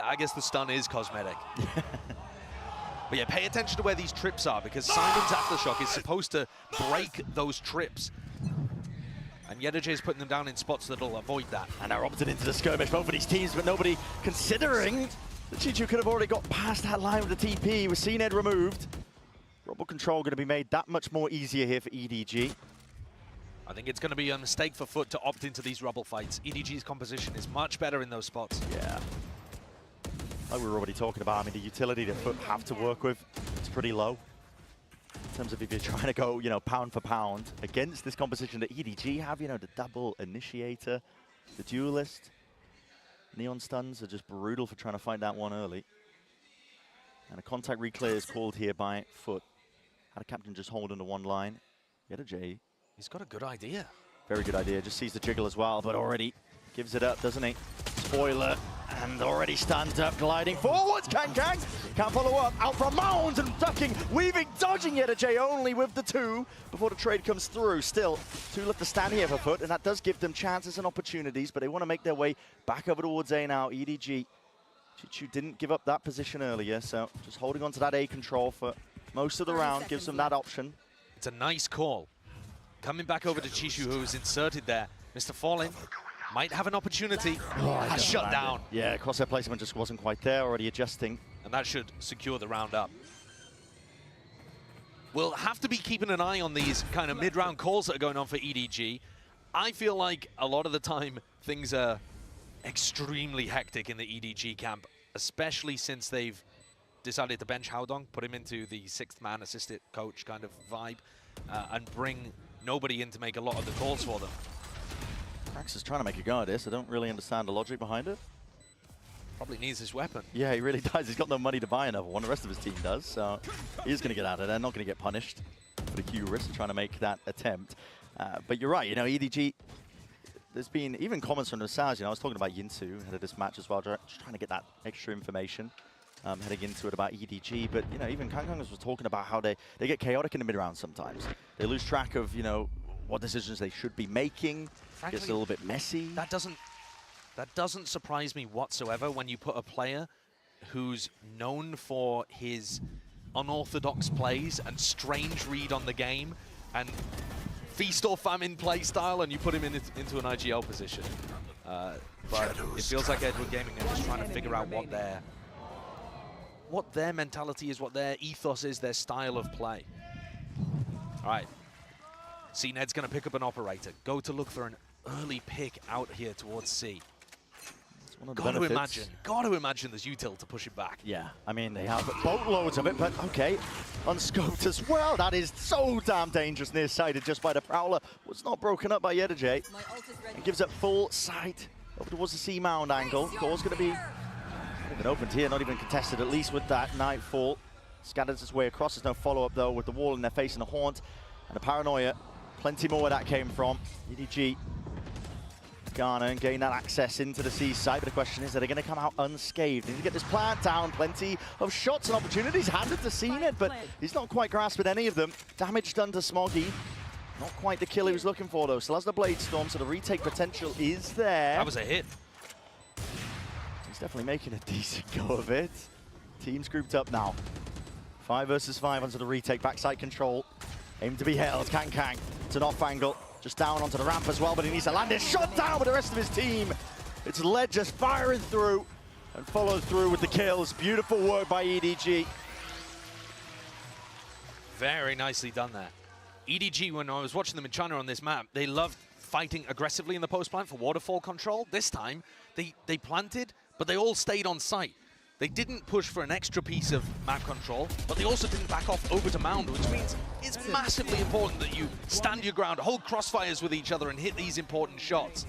I guess the stun is cosmetic. But yeah, pay attention to where these trips are, because Simon's aftershock is supposed to break those trips. And YetaJ is putting them down in spots that'll avoid that. And now Robinson into the skirmish, both of these teams, but nobody considering that Chichu could have already got past that line with the TP, with Cnade removed. Robble control going to be made that much more easier here for EDG. I think it's going to be a mistake for Foot to opt into these Robble fights. EDG's composition is much better in those spots. Yeah. Like we were already talking about, I mean, the utility that Foot have to work with is pretty low. In terms of if you're trying to go, pound for pound against this composition that EDG have, the double initiator, the duelist. Neon stuns are just brutal for trying to find that one early. And a contact reclear is called here by Foot. Had a captain just hold under one line. YetaJ. He's got a good idea. Very good idea. Just sees the jiggle as well, but already gives it up, doesn't he? Spoiler. And already stands up, gliding forwards. Kangkang can't follow up. Out from mounds and ducking, weaving, dodging YetaJ only with the 2 before the trade comes through. Still, 2 left to stand here for Foot, and that does give them chances and opportunities, but they want to make their way back over towards A now. EDG. Chichu didn't give up that position earlier, so just holding on to that A control for most of the round gives them that option. It's a nice call. Coming back over to Chichu, who was inserted there. Mr. Fallen might have an opportunity. Shut down. Yeah, crosshair placement just wasn't quite there, already adjusting. And that should secure the round up. We'll have to be keeping an eye on these kind of mid-round calls that are going on for EDG. I feel like a lot of the time things are extremely hectic in the EDG camp, especially since they've decided to bench Haodong, put him into the 6th man assistant coach kind of vibe, and bring nobody in to make a lot of the calls for them. Prax is trying to make a go at this. I don't really understand the logic behind it. Probably needs his weapon. Yeah, he really does. He's got no money to buy another one. The rest of his team does, so he's going to get out of there. Not going to get punished for the hubris of trying to make that attempt. But you're right, you know, EDG, there's been even comments from themselves. You know, I was talking about Yinsu ahead of this match as well, just trying to get that extra information heading into it about EDG. But, you know, even Kangkang was talking about how they get chaotic in the mid-round sometimes. They lose track of, you know, what decisions they should be making. Frankly, gets a little bit messy. That doesn't surprise me whatsoever when you put a player who's known for his unorthodox plays and strange read on the game and feast or famine play style, and you put him into an IGL position. But it feels like ArunjeanAJGamer are just trying to figure out what their mentality is, what their ethos is, their style of play. All right. CNED's going to pick up an operator. Go to look for an early pick out here towards C. Got to imagine there's util to push it back. Yeah, I mean, they have boatloads of it, but okay. Unscoped as well. That is so damn dangerous, near-sighted just by the Prowler. Was not broken up by ArunjeanAJG. It gives it full sight over towards the C-mound angle. Door's going to be even opened here, not even contested, at least with that Nightfall. Scatters its way across. There's no follow-up, though, with the wall in their face and the haunt. And the Paranoia, plenty more where that came from. EDG garner and gain that access into the C side, but the question is, are they going to come out unscathed? They need to get this plant down. Plenty of shots and opportunities handed to CNED, but he's not quite grasping any of them. Damage done to Smoggy. Not quite the kill he was looking for, though. Still has the Blade Storm, so the retake potential is there. That was a hit. He's definitely making a decent go of it. Teams grouped up now. 5 versus 5 onto the retake. Backside control. Aim to be held. Kang. It's an off angle. Just down onto the ramp as well, but he needs to land it. Shot down with the rest of his team. It's Led just firing through and follows through with the kills. Beautiful work by EDG. Very nicely done there. EDG, when I was watching them in China on this map, they loved fighting aggressively in the post plant for waterfall control. This time, they planted, but they all stayed on site. They didn't push for an extra piece of map control, but they also didn't back off over to Mound, which means it's massively important that you stand your ground, hold crossfires with each other, and hit these important shots.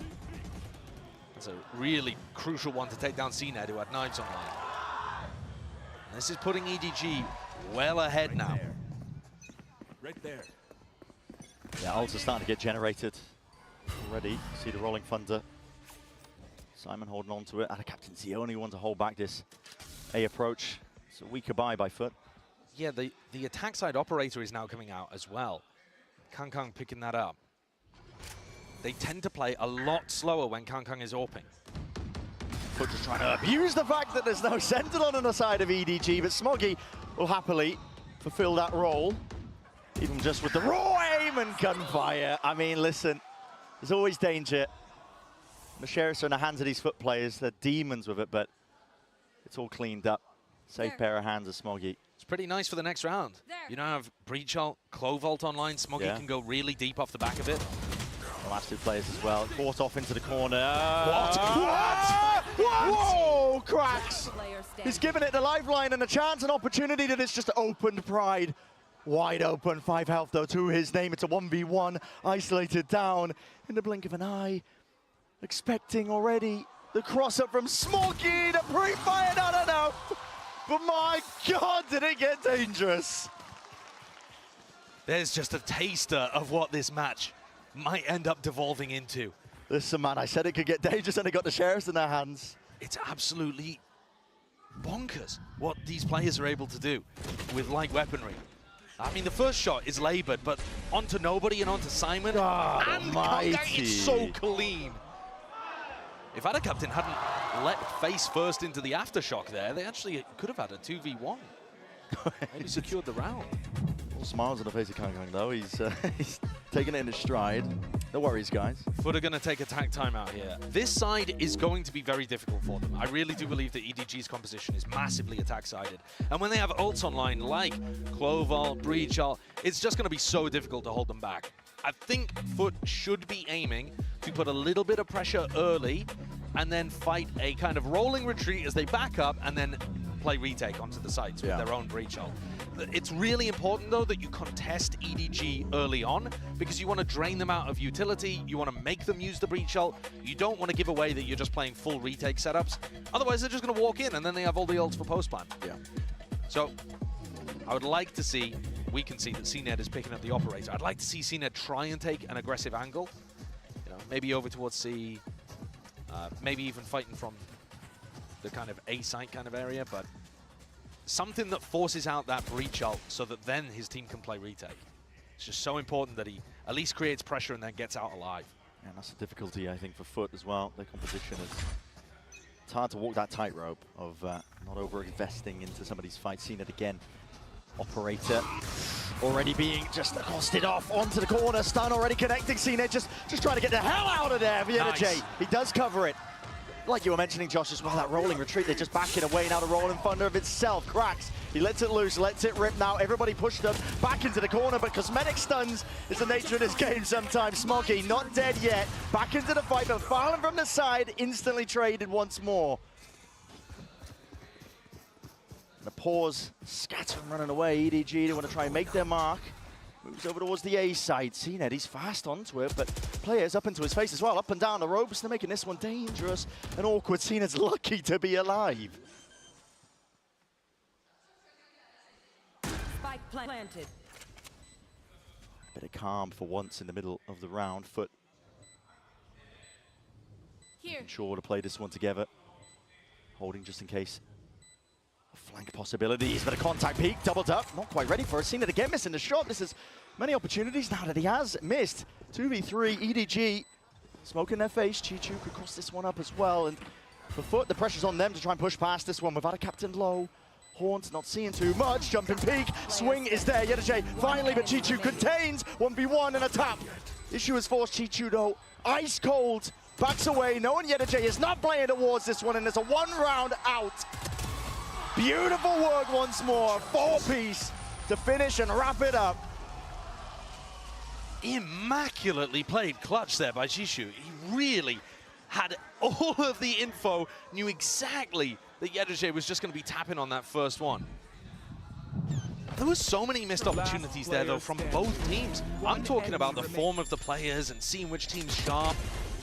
That's a really crucial one to take down CNED, who had knives online. This is putting EDG well ahead now. Right there. Yeah, ults are starting to get generated already. See the Rolling Thunder. Simon holding on to it. And Captain's the only one to hold back this A approach. It's a weaker buy by Foot. Yeah, the attack side operator is now coming out as well. Kangkang picking that up. They tend to play a lot slower when Kangkang is AWPing. Foot just trying to abuse the fact that there's no Sentinel on the side of EDG, but Smoggy will happily fulfill that role. Even just with the raw aim and gunfire. I mean, listen, there's always danger. The Sheriffs are in the hands of these Foot players. They're demons with it, but it's all cleaned up. Safe pair of hands of Smoggy. It's pretty nice for the next round. You don't have Breach Ult, Clovault online. Smoggy can go really deep off the back of it. The last 2 players as well. Caught off into the corner. What? Whoa, cracks! He's given it the lifeline and a chance, an opportunity that it's just opened Pride. Wide open, 5 health though to his name. It's a 1v1, isolated down in the blink of an eye. Expecting already the cross-up from Smoggy, the pre-fire, no. But my God, did it get dangerous. There's just a taster of what this match might end up devolving into. Listen, man, I said it could get dangerous and they got the Sheriffs in their hands. It's absolutely bonkers what these players are able to do with light weaponry. I mean, the first shot is labored, but onto nobody and onto Simon. God and almighty. it's so clean. If Captain hadn't let face first into the aftershock there, they actually could have had a 2v1. Maybe secured the round. All smiles on the face of Kangkang, though. He's taking it in his stride. No worries, guys. Foot are going to take attack time out here. This side is going to be very difficult for them. I really do believe that EDG's composition is massively attack-sided. And when they have ults online like Clovault, Breach Ult, it's just going to be so difficult to hold them back. I think Foot should be aiming to put a little bit of pressure early and then fight a kind of rolling retreat as they back up and then play retake onto the sides with their own breach ult. It's really important, though, that you contest EDG early on because you want to drain them out of utility. You want to make them use the breach ult. You don't want to give away that you're just playing full retake setups. Otherwise, they're just going to walk in and then they have all the ults for post-plan. Yeah. So I would like to see, we can see that CNED is picking up the operator. I'd like to see CNED try and take an aggressive angle. You know, maybe over towards C, maybe even fighting from the kind of A site kind of area, but something that forces out that breach ult so that then his team can play retake. It's just so important that he at least creates pressure and then gets out alive. And that's a difficulty, I think, for Foot as well. Their composition is... It's hard to walk that tightrope of not over-investing into some of these fights. Seen it again. Operator already being just accosted off onto the corner. Stun already connecting. CNED just trying to get the hell out of there. VCT, he does cover it. Like you were mentioning, Josh, as well, that rolling retreat, they're just backing away now. The rolling thunder of itself cracks. He lets it loose, lets it rip now. Everybody pushed up back into the corner, but cosmetic stuns is the nature of this game sometimes. Smoggy not dead yet. Back into the fight, but falling from the side, instantly traded once more. And a pause, scatter running away. EDG, they want to try and make their mark. Moves over towards the A side. CNED, he's fast onto it, but players up into his face as well. Up and down the ropes, they're making this one dangerous and awkward. CNED's lucky to be alive. Spike planted. Bit of calm for once in the middle of the round. Foot sure to play this one together. Holding just in case. Flank possibilities, but a contact peek, doubled up, not quite ready for it. Seen it again, missing the shot. This is many opportunities now that he has missed. 2v3, EDG, smoke in their face. Chichu could cross this one up as well. And for Foot, the pressure's on them to try and push past this one without a captain low. Horns not seeing too much, jumping peek, swing is there. Yedaje finally, but Chichu contains 1v1 and a tap. Issue has forced Chichu though, ice cold, backs away, knowing Yedaje is not playing towards this one, and there's a 1 round out. Beautiful work once more, 4-piece to finish and wrap it up. Immaculately played clutch there by Jishu. He really had all of the info, knew exactly that Yedaje was just going to be tapping on that first one. There were so many missed opportunities there, though, from both teams. I'm talking about the form of the players and seeing which team's sharp.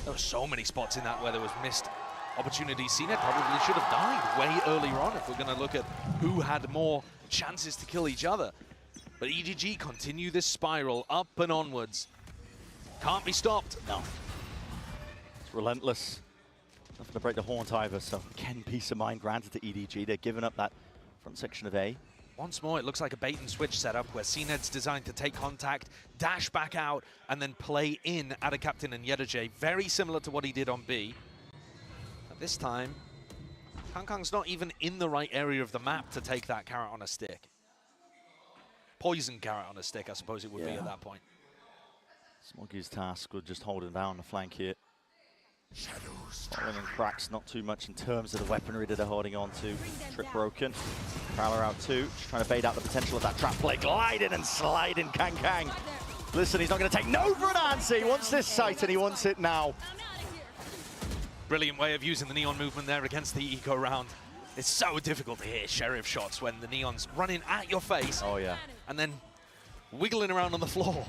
There were so many spots in that where there was missed opportunities. CNED probably should have died way earlier on if we're going to look at who had more chances to kill each other. But EDG continue this spiral up and onwards. Can't be stopped. No. It's relentless. Nothing to break the haunt either, so again, peace of mind granted to EDG. They're giving up that front section of A. Once more, it looks like a bait and switch setup where CNED's designed to take contact, dash back out, and then play in at a captain and Yedaje. Very similar to what he did on B. This time, Kangkang's not even in the right area of the map to take that carrot on a stick. Poison carrot on a stick, I suppose it would be at that point. Smoggy's task with just holding down the flank here. Falling and cracks, not too much in terms of the weaponry that they're holding on to. Trip broken. Prowler out too, just trying to bait out the potential of that trap play. Gliding and sliding, Kangkang. Listen, he's not going to take no for an answer. He wants this sight and he wants it now. Brilliant way of using the Neon movement there against the eco round. It's so difficult to hit Sheriff shots when the Neon's running at your face. Oh yeah. And then wiggling around on the floor.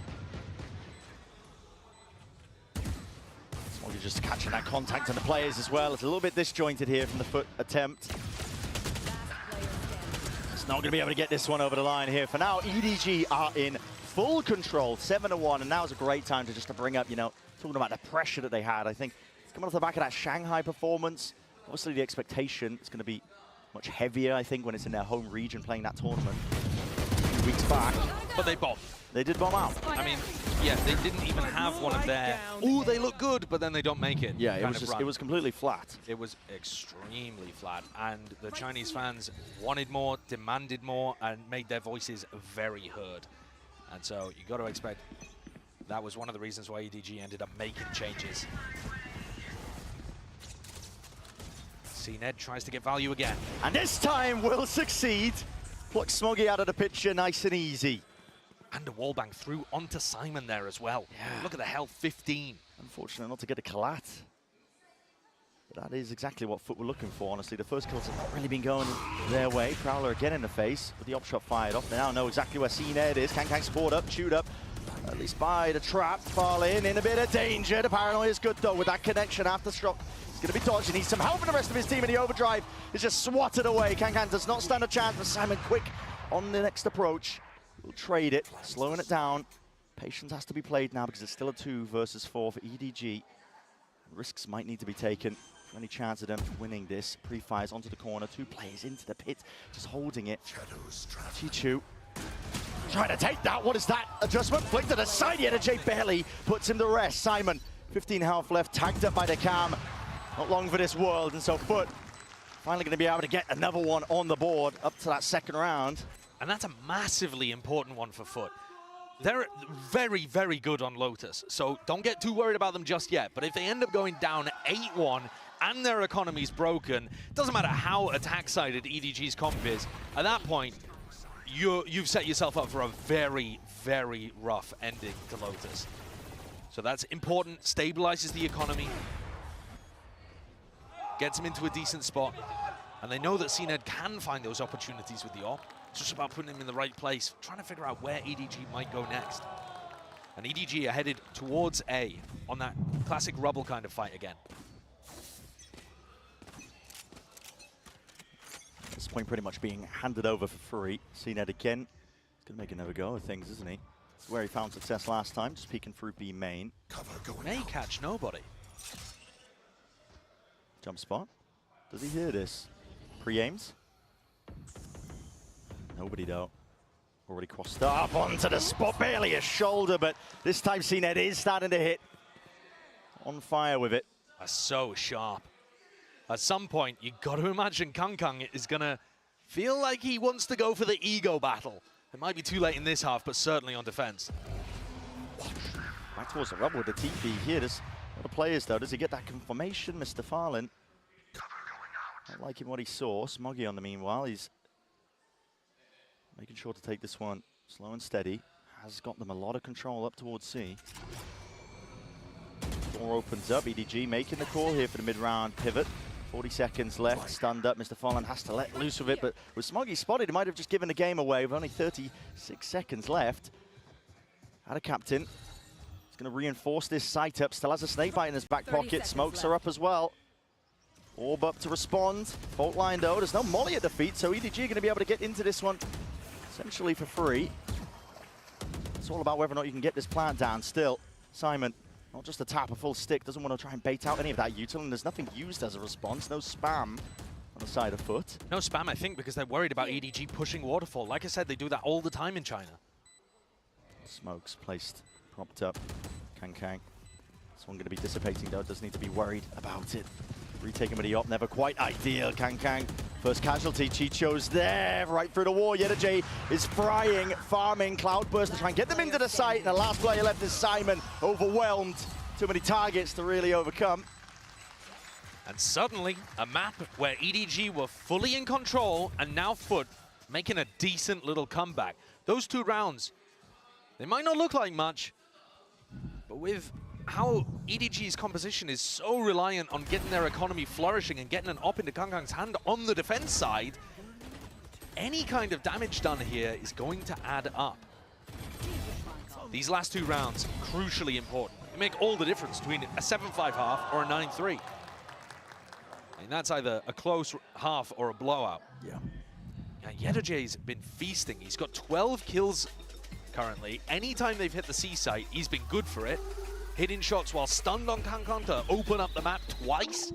Smoggy just catching that contact on the players as well. It's a little bit disjointed here from the Foot attempt. It's not going to be able to get this one over the line here. For now, EDG are in full control, 7-1, and now is a great time to just to bring up, you know, talking about the pressure that they had. I think coming off the back of that Shanghai performance, obviously the expectation is going to be much heavier, I think, when it's in their home region playing that tournament. 2 weeks back. But they bombed. They did bomb out. I mean, yeah, they didn't even have one of their, ooh, they look good, but then they don't make it. Yeah, it was completely flat. It was extremely flat, and the Chinese fans wanted more, demanded more, and made their voices very heard. And so you got to expect that was one of the reasons why EDG ended up making changes. CNED tries to get value again. And this time will succeed. Plucks Smoggy out of the picture nice and easy. And a wallbang through onto Simon there as well. Yeah. Look at the health, 15. Unfortunate not to get a collat. But that is exactly what Foot were looking for, honestly. The first kills have not really been going their way. Prowler again in the face with the op shot fired off. They now know exactly where CNED is. Kang scored up, chewed up. At least by the trap. Farlin in a bit of danger. The paranoia is good though with that connection after shot. He's going to be dodged. He needs some help from the rest of his team, and the overdrive is just swatted away. Kang does not stand a chance, but Simon quick on the next approach. We'll trade it, slowing it down. Patience has to be played now because it's still a 2 versus 4 for EDG. Risks might need to be taken. Any chance of them winning this. Pre-fires onto the corner, 2 players into the pit, just holding it. Chichu trying to take that. What is that? Adjustment flick to the side. ArunjeanAJ barely puts him to rest. Simon, 15 health left, tagged up by the cam. Not long for this world, and so Foot finally going to be able to get another one on the board up to that second round. And that's a massively important one for Foot. They're very, very good on Lotus, so don't get too worried about them just yet. But if they end up going down 8-1 and their economy's broken, doesn't matter how attack-sided EDG's comp is, at that point, you've set yourself up for a very, very rough ending to Lotus. So that's important, stabilizes the economy, gets them into a decent spot, and they know that CNED can find those opportunities with the op. It's just about putting him in the right place, trying to figure out where EDG might go next. And EDG are headed towards A on that classic rubble kind of fight again. This point pretty much being handed over for free. CNED again. He's going to make another go of things, isn't he? This is where he found success last time, just peeking through B main. May catch nobody. Jump spot. Does he hear this? Pre-aims. Nobody though. Already crossed up onto the spot, barely a shoulder, but this time CNED is starting to hit. On fire with it. That's so sharp. At some point, you've got to imagine Kang is going to feel like he wants to go for the ego battle. It might be too late in this half, but certainly on defense. Back towards the rubble with the TP here. There's a lot of players though. Does he get that confirmation, Mr. Farlin? Not liking what he saw. Smoggy on the meanwhile. He's making sure to take this one slow and steady. Has got them a lot of control up towards C. Door opens up. EDG making the call here for the mid-round pivot. 40 seconds left. Stunned up. Mr. Farlin has to let loose with it, but with Smoggy spotted, he might have just given the game away with only 36 seconds left. Had a captain. He's going to reinforce this sight up. Still has a snakebite in his back pocket. Smokes are up as well. Orb up to respond. Fault line though. There's no molly at the feet, so EDG are going to be able to get into this one essentially for free. It's all about whether or not you can get this plant down still. Simon, not just a tap, a full stick, doesn't want to try and bait out any of that util, and there's nothing used as a response. No spam on the side of Foot. No spam, I think, because they're worried about EDG pushing Waterfall. Like I said, they do that all the time in China. Smokes placed, propped up. Kang. This one going to be dissipating though, doesn't need to be worried about it. Retaking with the op, never quite ideal. Kang. First casualty, Chicho's there, right through the wall. ArunjeanAJ is frying, farming, Cloudburst to try and get them into the site. And the last player left is Simon, overwhelmed. Too many targets to really overcome. And suddenly, a map where EDG were fully in control, and now Foot making a decent little comeback. Those 2 rounds, they might not look like much, but with how EDG's composition is so reliant on getting their economy flourishing and getting an op into Kang's hand on the defense side, any kind of damage done here is going to add up. These last 2 rounds, crucially important. They make all the difference between a 7-5 half or a 9-3. And that's either a close half or a blowout. Yeah. Now, ArunjeanAJ's been feasting. He's got 12 kills currently. Anytime they've hit the C site, he's been good for it. Hitting shots while stunned on Kang to open up the map twice,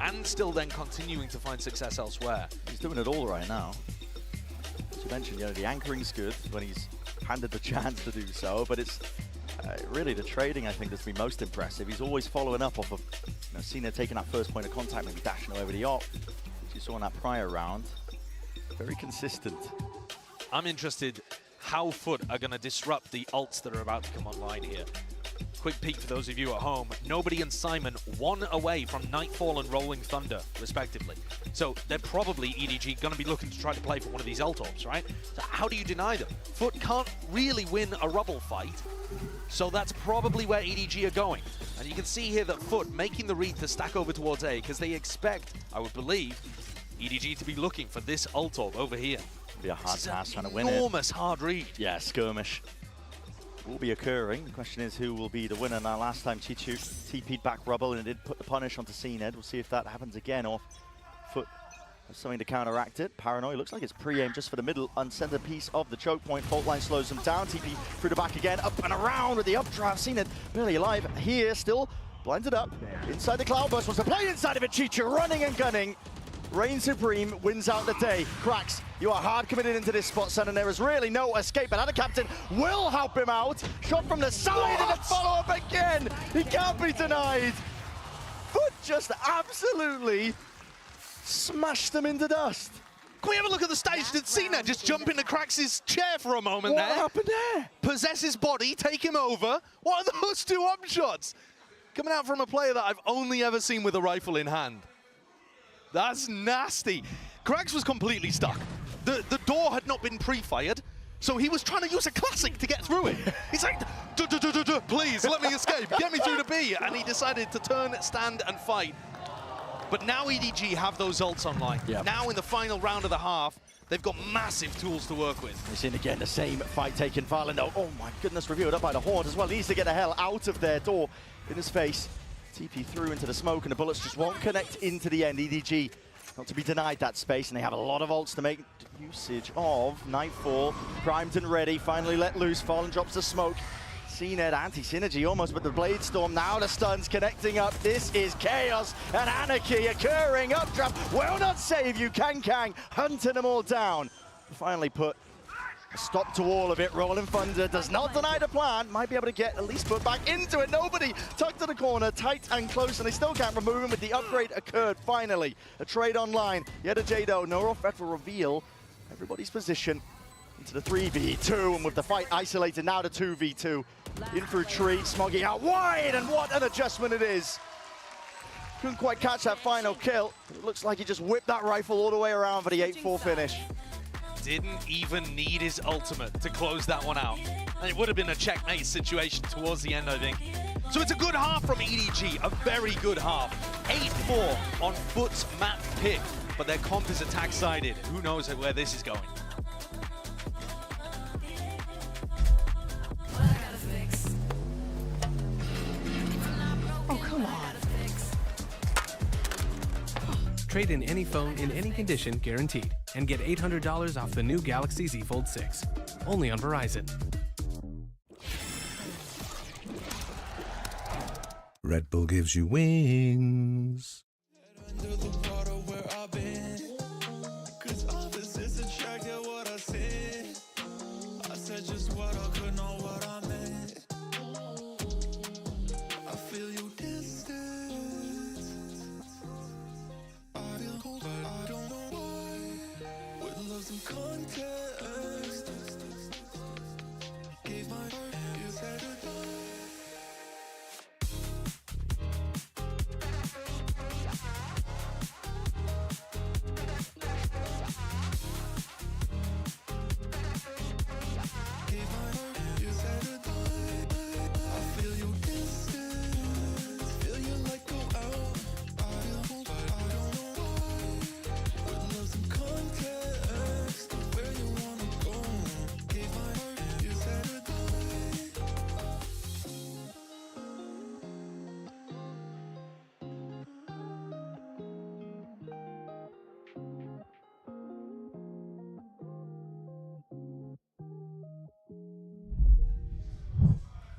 and still then continuing to find success elsewhere. He's doing it all right now. As you mentioned, the anchoring's good when he's handed the chance to do so, but it's really the trading, I think, that's been most impressive. He's always following up off of, CNED taking that first point of contact, maybe dashing over the op, which you saw in that prior round. Very consistent. I'm interested how Foot are going to disrupt the ults that are about to come online here. quick peek for those of you at home, Nobody and Simon 1 away from Nightfall and Rolling Thunder, respectively. So they're probably, EDG, going to be looking to try to play for one of these L-Torps, right? So how do you deny them? Foot can't really win a rubble fight, so that's probably where EDG are going. And you can see here that Foot making the read to stack over towards A, because they expect, I would believe, EDG to be looking for this L-Torp over here. It'll be a hard task trying to win it. Enormous hard read. Yeah, skirmish will be occurring. The question is who will be the winner. Now, last time Chichu TP'd back Rubble and it did put the punish onto CNED. We'll see if that happens again, or Foot has something to counteract it. Paranoia looks like it's pre-aimed just for the middle uncenter piece of the choke point. Fault line slows them down. TP through the back again, up and around with the updraft. CNED barely alive here, still blinded up. Inside the Cloudburst, wants to play inside of it. Chichu running and gunning. Reign Supreme wins out the day. Cracks, you are hard committed into this spot, son, and there is really no escape. But the captain will help him out. Shot from the side and a follow-up again. He can't be denied. Foot just absolutely smashed them into dust. Can we have a look at the stage? Did CNED just jump into Krax's chair for a moment there? What happened there? Possess his body, take him over. What are those two up shots? Coming out from a player that I've only ever seen with a rifle in hand. That's nasty. Krax was completely stuck. The door had not been pre-fired, so he was trying to use a classic to get through it. He's like, please, let me escape. Get me through the B. And he decided to turn, stand, and fight. But now EDG have those ults online. Yep. Now in the final round of the half, they've got massive tools to work with. We've seen again the same fight taken. Farland, oh my goodness, revealed up by the Horde as well. He needs to get the hell out of their door in his face. TP through into the smoke and the bullets just won't connect into the end. EDG not to be denied that space, and they have a lot of ults to make usage of. Nightfall primed and ready, finally let loose. Fallen drops the smoke. CNED anti-synergy almost, but the Blade Storm, now the stuns connecting up. This is chaos and anarchy occurring. Updraft will not save you. Kang hunting them all down. Finally put a stop to all of it. Rolling Thunder does not deny the plan. Might be able to get at least put back into it. Nobody tucked to the corner, tight and close, and they still can't remove him. With the upgrade occurred finally. A trade online. Yet a Jado. No threat will reveal everybody's position into the 3v2, and with the fight isolated, now the 2v2. In through tree, Smoggy out wide, and what an adjustment it is. Couldn't quite catch that final kill. It looks like he just whipped that rifle all the way around for the 8-4 finish. Didn't even need his ultimate to close that one out. And it would have been a checkmate situation towards the end, I think. So it's a good half from EDG, a very good half. 8-4 on Foot's map pick, but their comp is attack sided. Who knows where this is going? Oh, come on. Trade in any phone in any condition guaranteed and get $800 off the new Galaxy Z Fold 6. Only on Verizon. Red Bull gives you wings. Just what I could know what I meant. I feel you distant. I feel cold, but I don't know why. With love some context. Gave my heart, you said goodbye.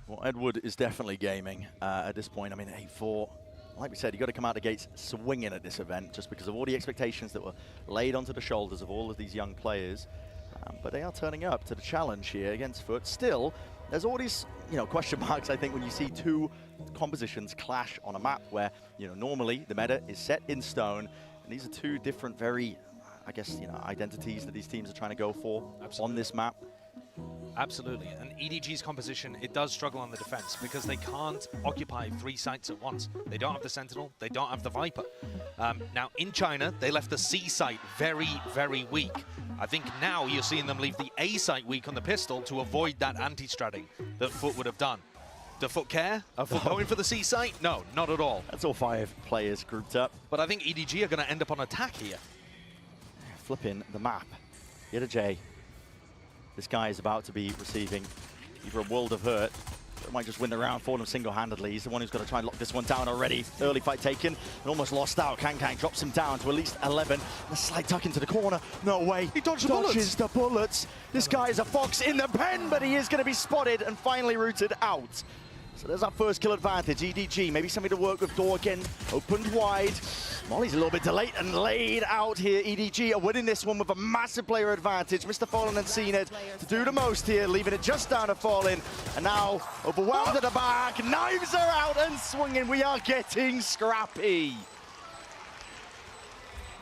Well, Edward is definitely gaming at this point. I mean, 8-4, like we said, you got to come out the gates swinging at this event just because of all the expectations that were laid onto the shoulders of all of these young players. But they are turning up to the challenge here against Foot. Still, there's all these, question marks, I think, when you see two compositions clash on a map where, normally the meta is set in stone. And these are two different, very, I guess, identities that these teams are trying to go for on this map. Absolutely, and EDG's composition, it does struggle on the defense because they can't occupy 3 sites at once. They don't have the Sentinel, they don't have the Viper. Now, in China, they left the C site very, very weak. I think now you're seeing them leave the A site weak on the pistol to avoid that anti-stratting that Foot would have done. Does Foot care? Are Foot going for the C site? No, not at all. That's all 5 players grouped up. But I think EDG are going to end up on attack here. Flipping the map. YetAJ. This guy is about to be receiving either a world of hurt. It might just win the round for them single-handedly. He's the one who's got to try and lock this one down already. Early fight taken and almost lost out. Kang drops him down to at least 11. And a slight tuck into the corner. No way. He dodges the bullets. This guy is a fox in the pen, but he is going to be spotted and finally rooted out. So there's our first kill advantage. EDG, maybe something to work with. Door again, opened wide. Molly's a little bit delayed and laid out here. EDG are winning this one with a massive player advantage. Mr. Fallen and Seen to do the most here, leaving it just down to Fallen. And now overwhelmed at the back. Knives are out and swinging. We are getting scrappy.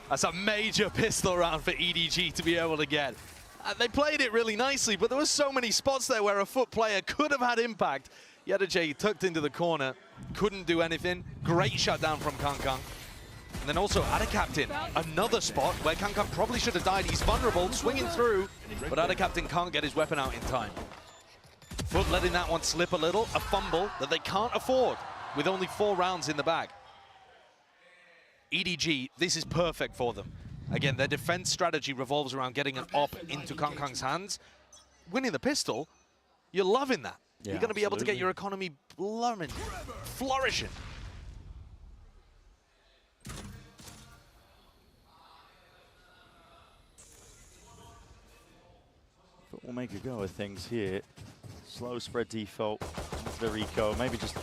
That's a major pistol round for EDG to be able to get. They played it really nicely, but there were so many spots there where a Foot player could have had impact. YetAJ tucked into the corner, couldn't do anything. Great shutdown from Kang. And then also ArunjeanAJGamer, another spot where Kang probably should have died. He's vulnerable, swinging through, but ArunjeanAJGamer can't get his weapon out in time. Foot letting that one slip a little, a fumble that they can't afford with only 4 rounds in the bag. EDG, this is perfect for them. Again, their defense strategy revolves around getting an op into Kang's hands. Winning the pistol, you're loving that. Yeah, you're going to be able to get your economy flourishing. But we'll make a go of things here. Slow spread default into the Rico. Maybe just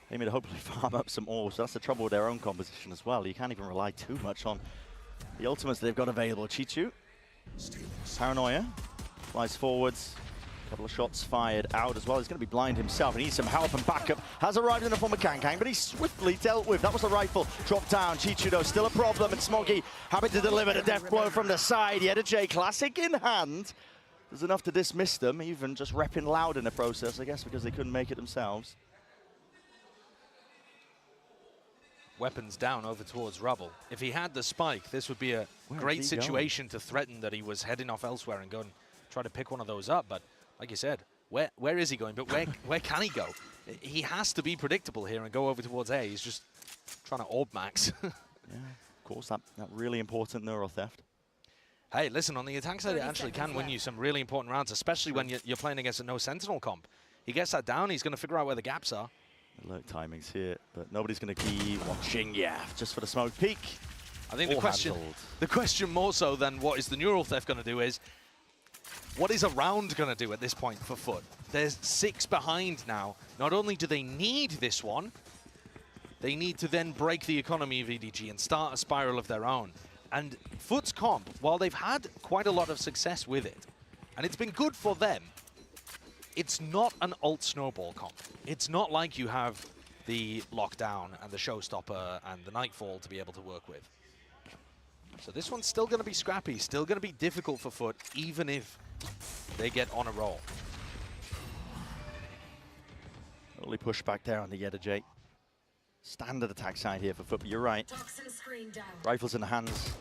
aiming to hopefully farm up some ores. So that's the trouble with their own composition as well. You can't even rely too much on the ultimates they've got available. Chichu, Paranoia, flies forwards. Couple of shots fired out as well. He's going to be blind himself. He needs some help and backup. Has arrived in the form of Kang, but he's swiftly dealt with. That was the rifle. Dropped down. Chichu, though, still a problem. And Smoggy having to deliver the death blow from the side. YetAJ classic in hand. There's enough to dismiss them, even just repping loud in the process, I guess, because they couldn't make it themselves. Weapons down over towards Rubble. If he had the spike, this would be a great situation to threaten that he was heading off elsewhere and go and try to pick one of those up. But like you said, where is he going? But where can he go? He has to be predictable here and go over towards A. He's just trying to orb max. Yeah, of course, that really important neural theft. Hey, listen, on the attack side, it actually can win you some really important rounds, especially when you're playing against a no Sentinel comp. He gets that down, he's going to figure out where the gaps are. Alert timings here, but nobody's going to keep watching. Yeah, just for the smoke peek. I think the question more so than what is the neural theft going to do is, what is a round going to do at this point for Foot? There's 6 behind now. Not only do they need this one, they need to then break the economy of EDG and start a spiral of their own. And Foot's comp, while they've had quite a lot of success with it, and it's been good for them, it's not an alt snowball comp. It's not like you have the lockdown and the showstopper and the nightfall to be able to work with. So this one's still going to be scrappy, still going to be difficult for Foot, even if they get on a roll. Early push back there on the YetAJ. Standard attack side here for Foot, but you're right. Rifles in the hands.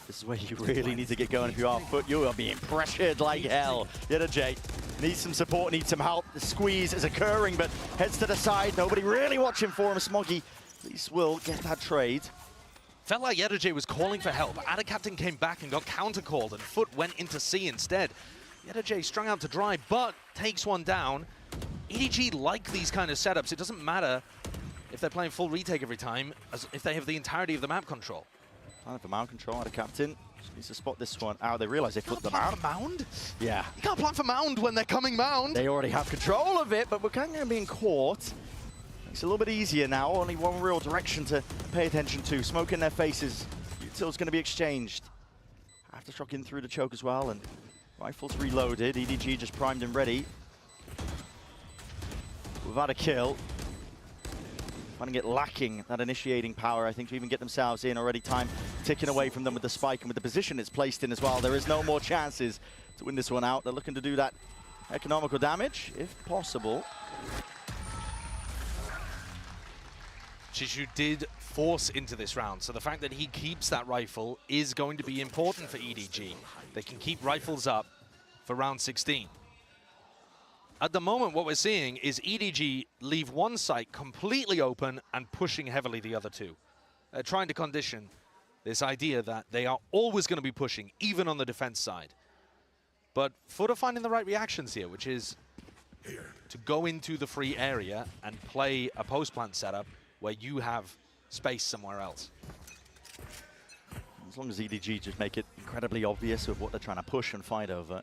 This is where you really need to get going if you are Foot. You are being pressured like hell. YetAJ needs some support, needs some help. The squeeze is occurring, but heads to the side. Nobody really watching for him. Smoggy at least will get that trade. Felt like YetAJ was calling for help. ArunjeanAJGamer came back and got counter-called, and Foot went into C instead. YetAJ strung out to dry, but takes one down. EDG like these kind of setups. It doesn't matter if they're playing full retake every time, as if they have the entirety of the map control. Time for mount control, ArunjeanAJGamer just needs to spot this one out. They realize they flipped them out. Mound? Yeah. You can't plan for mound when they're coming mound. They already have control of it, but we're kind of being caught. It's a little bit easier now. Only one real direction to pay attention to. Smoke in their faces. Util's going to be exchanged. Aftershock in through the choke as well, and rifles reloaded. EDG just primed and ready. Without a kill. Finding it lacking that initiating power, I think, to even get themselves in. Already time ticking away from them with the spike and with the position it's placed in as well. There is no more chances to win this one out. They're looking to do that economical damage, if possible. Chishu did force into this round, so the fact that he keeps that rifle is going to be important for EDG. They can keep rifles up for round 16. At the moment, what we're seeing is EDG leave one site completely open and pushing heavily the other two. Trying to condition this idea that they are always going to be pushing, even on the defense side. But FUT are finding the right reactions here, which is to go into the free area and play a post-plant setup where you have space somewhere else. As long as EDG just make it incredibly obvious of what they're trying to push and fight over,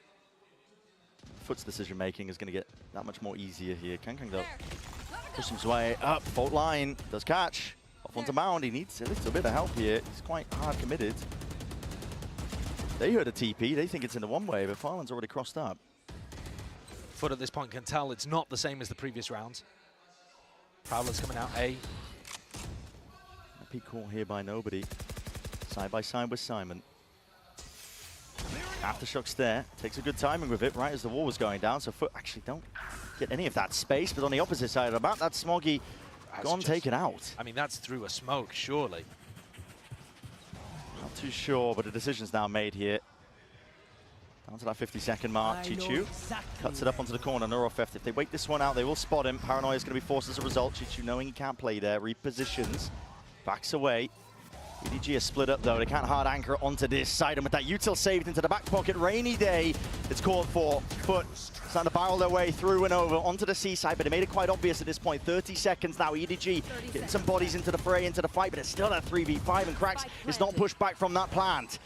FUT's decision making is going to get that much more easier here. Kankang though, pushing his way up, fault line, does catch, off onto Mound, he needs a little bit of help here, he's quite hard committed. They heard a TP, they think it's in the one way, but Farland's already crossed up. FUT at this point can tell it's not the same as the previous rounds. Prowler's coming out A. A peak call here by nobody. Side by side with Simon. Aftershocks there, takes a good timing with it right as the wall was going down, so FUT actually don't get any of that space, but on the opposite side of the map, that's Smoggy gone taken out. I mean, that's through a smoke, surely. Not too sure, but a decision's now made here. Down to that 50-second mark, Chichu cuts it up onto the corner, Neurofeft. If they wait this one out, they will spot him. Paranoia is going to be forced as a result. Chichu knowing he can't play there, repositions, backs away. EDG is split up though, they can't hard anchor onto this side, and with that util saved into the back pocket, Rainy Day, it's called for. FUT starting to barrel their way through and over onto the seaside, but they made it quite obvious at this point. 30 seconds now, EDG getting some bodies into the fray, into the fight, but it's still that 3v5, and Krax is not pushed back from that plant.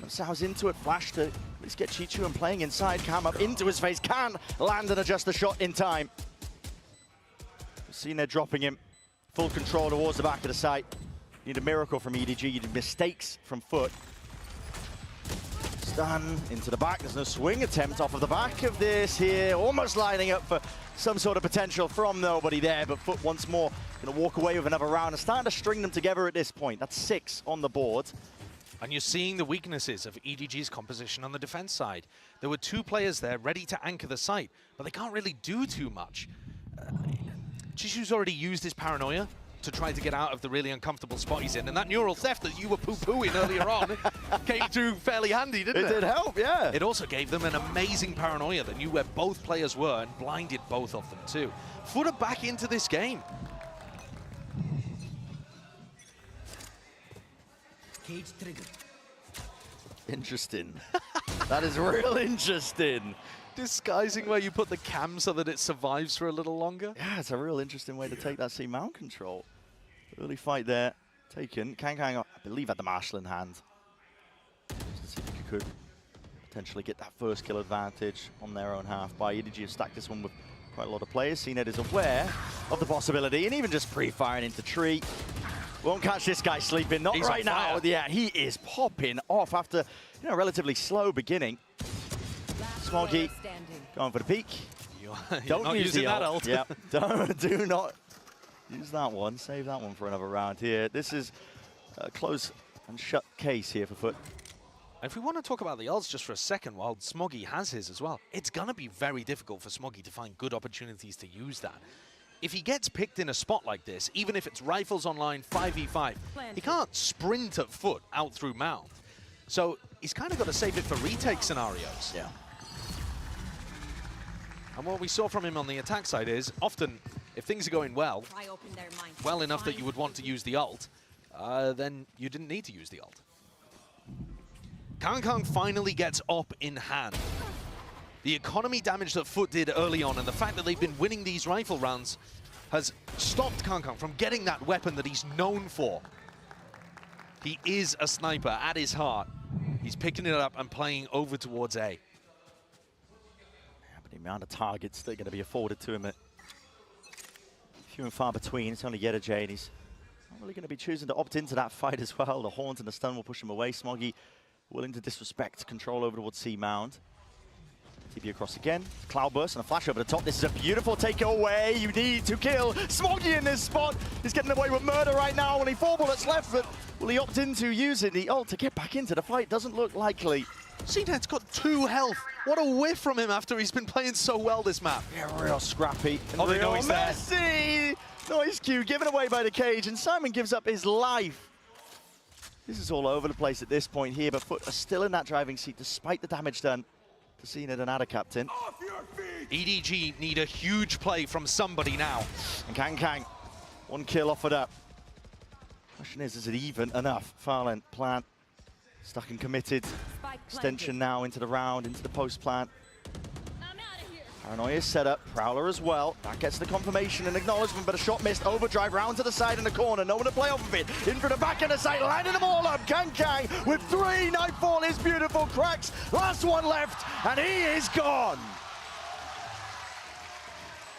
Sows into it, flash to at least get Chichu and playing inside. Cam up into his face, can land and adjust the shot in time. Seen there dropping him, full control towards the back of the site. Need a miracle from EDG, you need mistakes from FUT. Stun into the back, there's no swing attempt off of the back of this here. Almost lining up for some sort of potential from nobody there, but FUT once more gonna walk away with another round and starting to string them together at this point. That's 6 on the board. And you're seeing the weaknesses of EDG's composition on the defense side. There were 2 players there ready to anchor the site, but they can't really do too much. Chishu's already used his paranoia to try to get out of the really uncomfortable spot he's in, and that neural theft that you were poo-pooing earlier on came through fairly handy, didn't it? It did help, yeah. It also gave them an amazing paranoia that knew where both players were and blinded both of them too. FUT are back into this game. Cage trigger. Interesting. That is real interesting. Disguising where you put the cam so that it survives for a little longer. Yeah, it's a real interesting way to take that C mount control. Early fight there, taken. Kankang, I believe, had the Marshal in hand. Just to see if you could potentially get that first kill advantage on their own half. By EDG have stacked this one with quite a lot of players. CNED is aware of the possibility, and even just pre-firing into tree. Won't catch this guy sleeping, not right now. Yeah, he is popping off after a relatively slow beginning. Smoggy going for the peak. Don't use that ult. Yeah, do not use that one. Save that one for another round here. This is a close and shut case here for FUT. If we want to talk about the ults just for a second, while Smoggy has his as well, it's going to be very difficult for Smoggy to find good opportunities to use that. If he gets picked in a spot like this, even if it's rifles online 5v5, he can't sprint at FUT out through mount. So he's kind of got to save it for retake scenarios. Yeah. And what we saw from him on the attack side is, often, if things are going well, well enough that you would want to use the ult, then you didn't need to use the ult. Kankang finally gets op in hand. The economy damage that FUT did early on and the fact that they've been winning these rifle rounds has stopped Kankang from getting that weapon that he's known for. He is a sniper at his heart. He's picking it up and playing over towards A. The amount of targets that are going to be afforded to him, few and far between. It's only ArunjeanAJGamer, and he's not really going to be choosing to opt into that fight as well. The horns and the stun will push him away. Smoggy willing to disrespect control over towards C Mound. TP across again. Cloudburst and a flash over the top. This is a beautiful takeaway. You need to kill Smoggy in this spot. He's getting away with murder right now. Only 4 bullets left, but will he opt into using the ult to get back into the fight? Doesn't look likely. CNED's got 2 health. What a whiff from him after he's been playing so well this map. Yeah, real scrappy. Oh, they know he's there. Messi! Nice cue, given away by the cage, and Simon gives up his life. This is all over the place at this point here, but Foot are still in that driving seat despite the damage done to CNED and Ada Captain. EDG need a huge play from somebody now. And Kang, 1 kill offered up. Question is it even enough? Farland, plant, stuck and committed. Extension now into the round, into the post plant. Paranoia is set up, Prowler as well. That gets the confirmation and acknowledgement, but a shot missed. Overdrive round to the side in the corner. No one to play off of it. In for the back of the side, lining them all up. Kang with 3. Nightfall is beautiful. Cracks. Last one left, and he is gone.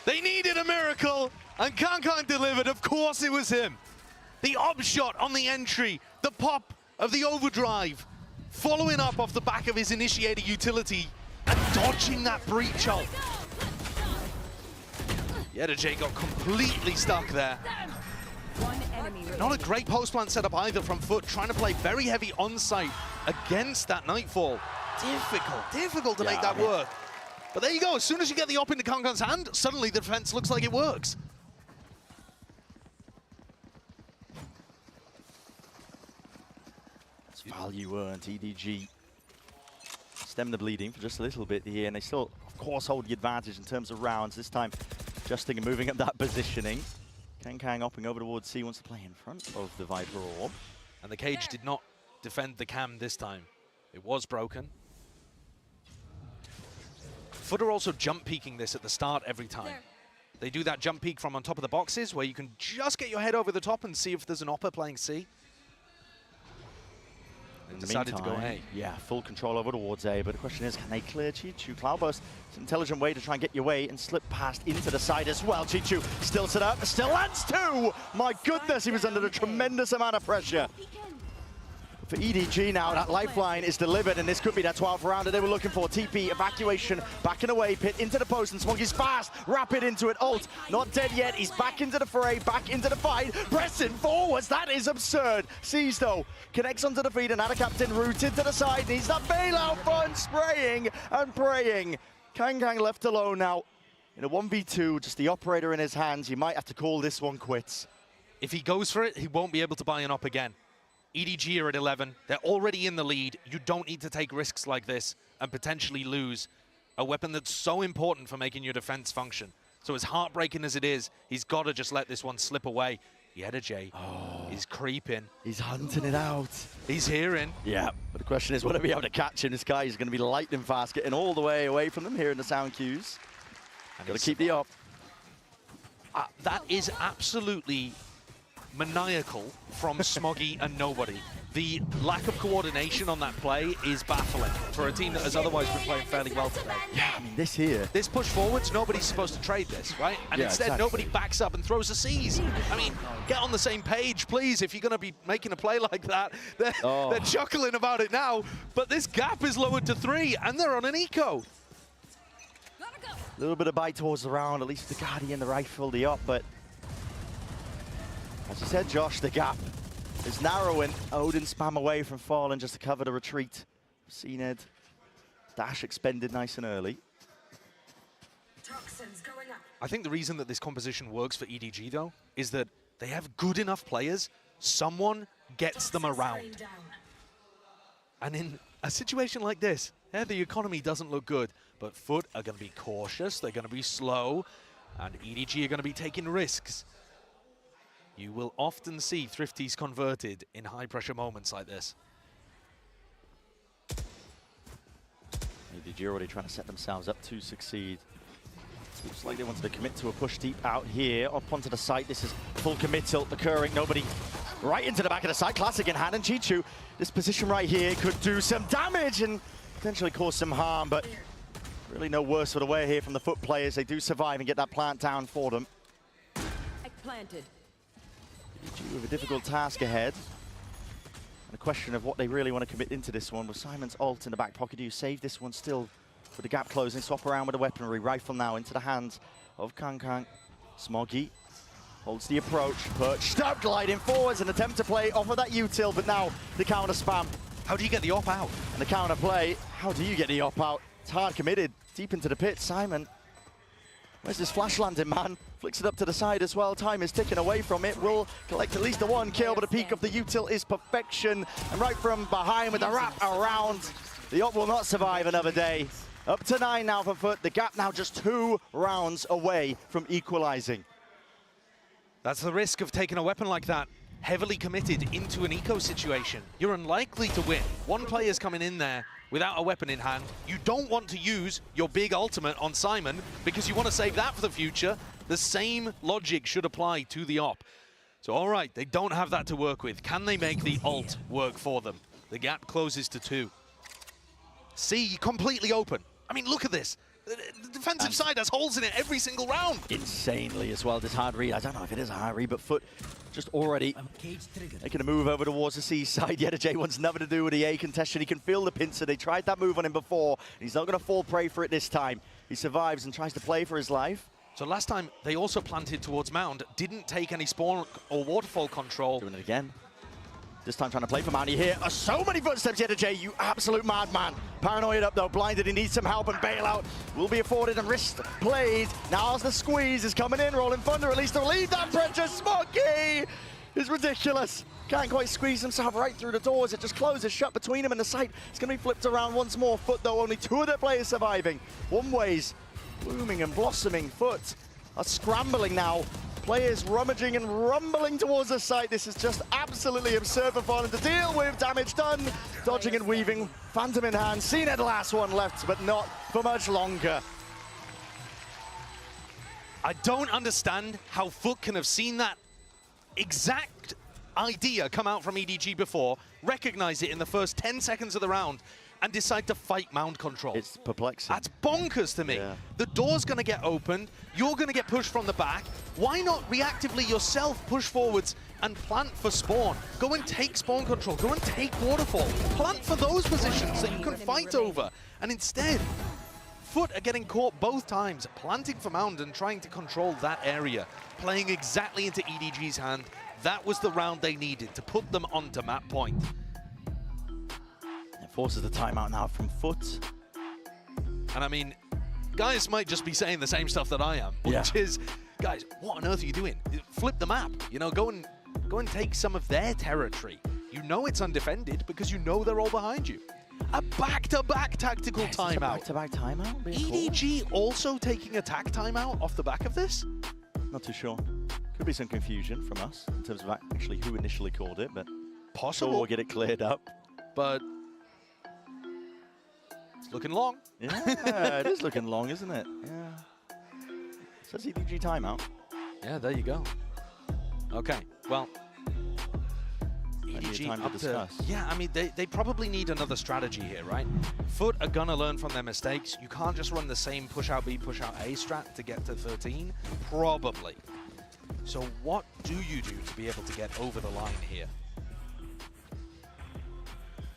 They needed a miracle, and Kang delivered. Of course it was him. The op shot on the entry, the pop of the overdrive, following up off the back of his initiator utility, and dodging that breach ult. ArunjeanAJGamer got completely stuck there. Not a great post plant setup either from Foot, trying to play very heavy on-site against that Nightfall. Difficult to make that work. But there you go, as soon as you get the op into Kang's hand, suddenly the defense looks like it works. It's value earned. EDG stem the bleeding for just a little bit here, and they still, of course, hold the advantage in terms of rounds. This time, adjusting and moving up that positioning. Kang hopping over towards C, wants to play in front of the Viper Orb. And the cage did not defend the cam this time. It was broken. Foot are also jump peeking this at the start every time. They do that jump peek from on top of the boxes where you can just get your head over the top and see if there's an Oppa playing C. In the decided meantime, to go A. Yeah, full control over towards A, but the question is, can they clear Chichu? Cloudburst, it's an intelligent way to try and get your way and slip past into the side as well. Chichu still set up, still lands 2! My goodness, he was under a tremendous amount of pressure. For EDG now, that lifeline is delivered, and this could be that 12th round that they were looking for. TP, evacuation, back and away, pit into the post, and Smoggy's fast, rapid into it, ult, not dead yet, he's back into the fray, back into the fight, pressing forwards, that is absurd. Sees though, connects onto the feet, and Ada Captain rooted to the side, needs that bailout fun, spraying and praying. Kang left alone now, in a 1v2, just the operator in his hands, you might have to call this one quits. If he goes for it, he won't be able to buy an op again. EDG are at 11. They're already in the lead. You don't need to take risks like this and potentially lose a weapon that's so important for making your defense function. So as heartbreaking as it is, he's got to just let this one slip away. ArunjeanAJGamer is creeping. He's hunting it out. He's hearing. Yeah, but the question is, will they be able to catch him? This guy is going to be lightning fast, getting all the way away from them here in the sound cues. Got to keep the op. That is absolutely maniacal from Smoggy and nobody. The lack of coordination on that play is baffling for a team that has otherwise been playing fairly well today. Yeah, I mean, this here. This push forwards, nobody's supposed to trade this, right? And yeah, instead, exactly. nobody backs up and throws a seize. I mean, get on the same page, please, if you're going to be making a play like that. They're chuckling about it now, but this gap is lowered to 3, and they're on an eco. A little bit of bite towards the round, at least the Guardian, the rifle, the op, but as you said, Josh, the gap is narrowing. Odin spam away from Fallen just to cover the retreat. CNED dash expended nice and early. I think the reason that this composition works for EDG, though, is that they have good enough players. Someone gets them around. And in a situation like this, the economy doesn't look good, but Foot are going to be cautious, they're going to be slow, and EDG are going to be taking risks. You will often see Thrifties converted in high-pressure moments like this. EDG already trying to set themselves up to succeed. Looks like they wanted to commit to a push deep out here. Up onto the site, this is full committal occurring. Nobody right into the back of the site. Classic in hand, and Chichu, this position right here could do some damage and potentially cause some harm, but really no worse for the wear here from the Foot players. They do survive and get that plant down for them. Planted. With a difficult task ahead. And a question of what they really want to commit into this one. With Simon's ult in the back pocket, do you save this one still with the gap closing? Swap around with the weaponry. Rifle now into the hands of Kang. Smoggy holds the approach. Perched up, gliding forwards, an attempt to play off of that util, but now the counter spam How do you get the op out? And the counter play, how do you get the op out? It's hard committed, deep into the pit. Simon, where's this flash landing, man? Flicks it up to the side as well. Time is ticking away from it. Will collect at least the 1 kill, but the peak of the util is perfection. And right from behind with the wrap around, the op will not survive another day. Up to 9 now for Foot. The gap now just 2 rounds away from equalizing. That's the risk of taking a weapon like that, heavily committed into an eco situation. You're unlikely to win. One player's coming in there without a weapon in hand. You don't want to use your big ultimate on Simon because you want to save that for the future. The same logic should apply to the op. So all right, they don't have that to work with. Can they make the ult work for them? The gap closes to 2. C completely open. I mean, look at this. The defensive side has holes in it every single round. Insanely as well, this hard read. I don't know if it is a hard read, but Foot just already making a move over towards the C side. J wants nothing to do with the A contestation. He can feel the pincer. They tried that move on him before. He's not going to fall prey for it this time. He survives and tries to play for his life. So last time, they also planted towards Mound, didn't take any spawn or waterfall control. Doing it again. This time trying to play for Mounty here. So many footsteps, J, you absolute madman. Paranoid up though, blinded, he needs some help, and bailout will be afforded and wrist played. Now as the squeeze is coming in, Rolling Thunder at least to relieve that pressure. Smokey is ridiculous. Can't quite squeeze himself right through the doors. It just closes shut between him and the site. It's going to be flipped around once more. Foot though, only 2 of their players surviving. One way's blooming and blossoming. Foot are scrambling now. Players rummaging and rumbling towards the site. This is just absolutely absurd for Fallen to deal with. Damage done. Dodging and weaving. Phantom in hand. CNED last one left, but not for much longer. I don't understand how Foot can have seen that exact idea come out from EDG before, recognize it in the first 10 seconds of the round, and decide to fight Mound control. It's perplexing. That's bonkers to me. Yeah. The door's going to get opened. You're going to get pushed from the back. Why not reactively yourself push forwards and plant for spawn? Go and take spawn control. Go and take waterfall. Plant for those positions that you can fight over. And instead, Foot are getting caught both times, planting for Mound and trying to control that area, playing exactly into EDG's hand. That was the round they needed to put them onto map point. Forces the timeout now from Foot. And I mean, guys might just be saying the same stuff that I am, which is, guys, what on earth are you doing? Flip the map. You know, go and take some of their territory. You know it's undefended because you know they're all behind you. A back-to-back tactical timeout. Back-to-back timeout? EDG also taking a tac timeout off the back of this? Not too sure. Could be some confusion from us in terms of actually who initially called it, but possible. Sure, we'll get it cleared up. But it's looking long. Yeah, it is looking long, isn't it? Yeah. Says EDG timeout. Yeah, there you go. Okay, well, EDG time to up discuss. Yeah, I mean, they probably need another strategy here, right? Foot are gonna learn from their mistakes. You can't just run the same push out B, push out A strat to get to 13, probably. So what do you do to be able to get over the line here?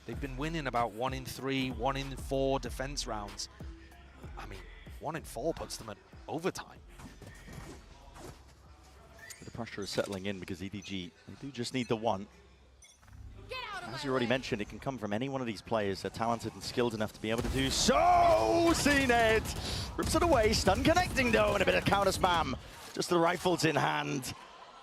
They've been winning about 1 in 3, 1 in 4 defense rounds. I mean, 1 in 4 puts them at overtime. The pressure is settling in because EDG, they do just need the 1. As you already mentioned, it can come from any one of these players. They're talented and skilled enough to be able to do so. CNED rips it away, stun connecting though, and a bit of counter spam. Just the rifles in hand.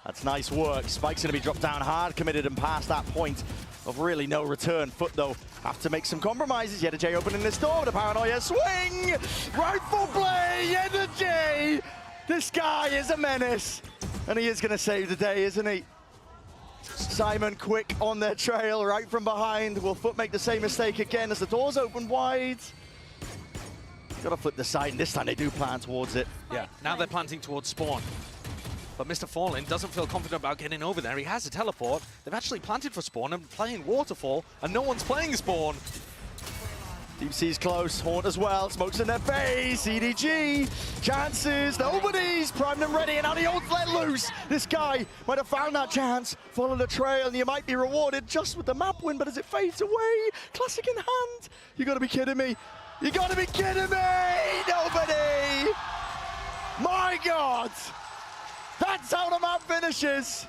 That's nice work. Spike's gonna be dropped down hard, committed and past that point of really no return. Foot though, have to make some compromises. J opening this door with a paranoia swing. Rifle play, J. This guy is a menace. And he is gonna save the day, isn't he? Simon quick on their trail, right from behind. Will Foot make the same mistake again as the doors open wide? Gotta flip the side, and this time they do plan towards it. Yeah, now they're planting towards spawn. But Mr. Fallen doesn't feel confident about getting over there. He has a teleport. They've actually planted for spawn and playing waterfall, and no one's playing spawn. Deep Sea's close, Haunt as well, smokes in their face, EDG, chances, nobody's primed and ready, and now the ult's let loose. This guy might have found that chance, follow the trail, and you might be rewarded just with the map win, but as it fades away, classic in hand, you gotta be kidding me. You gotta be kidding me! Nobody! My God! That's how the map finishes!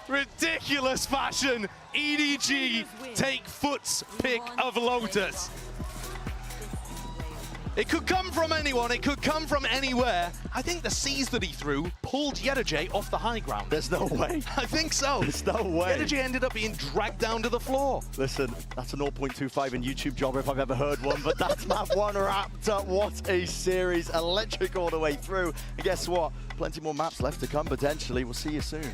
ridiculous fashion, EDG take Foot's pick of Lotus. It could come from anyone, it could come from anywhere. I think the C's that he threw pulled YetaJ off the high ground. There's no way. I think so. There's no way. YetaJ ended up being dragged down to the floor. Listen, that's a 0.25 in YouTube jobber if I've ever heard one, but that's map one wrapped up. What a series. Electric all the way through. And guess what? Plenty more maps left to come potentially. We'll see you soon.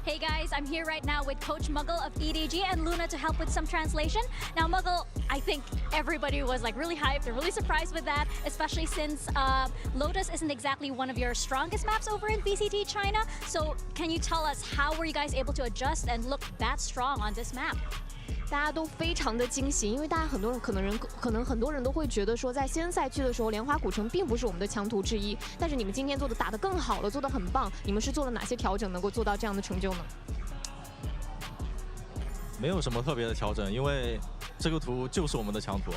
Hey guys, I'm here right now with Coach Muggle of EDG and Luna to help with some translation. Now Muggle, I think everybody was like really hyped. They're really surprised with that, especially since Lotus isn't exactly one of your strongest maps over in VCT China. So can you tell us how were you guys able to adjust and look that strong on this map? 大家都非常的惊喜，因为大家可能很多人都会觉得说，在新人赛区的时候，莲花古城并不是我们的强途之一。但是你们今天打得更好了，做得很棒。你们是做了哪些调整，能够做到这样的成就呢？没有什么特别的调整，因为这个图就是我们的强图。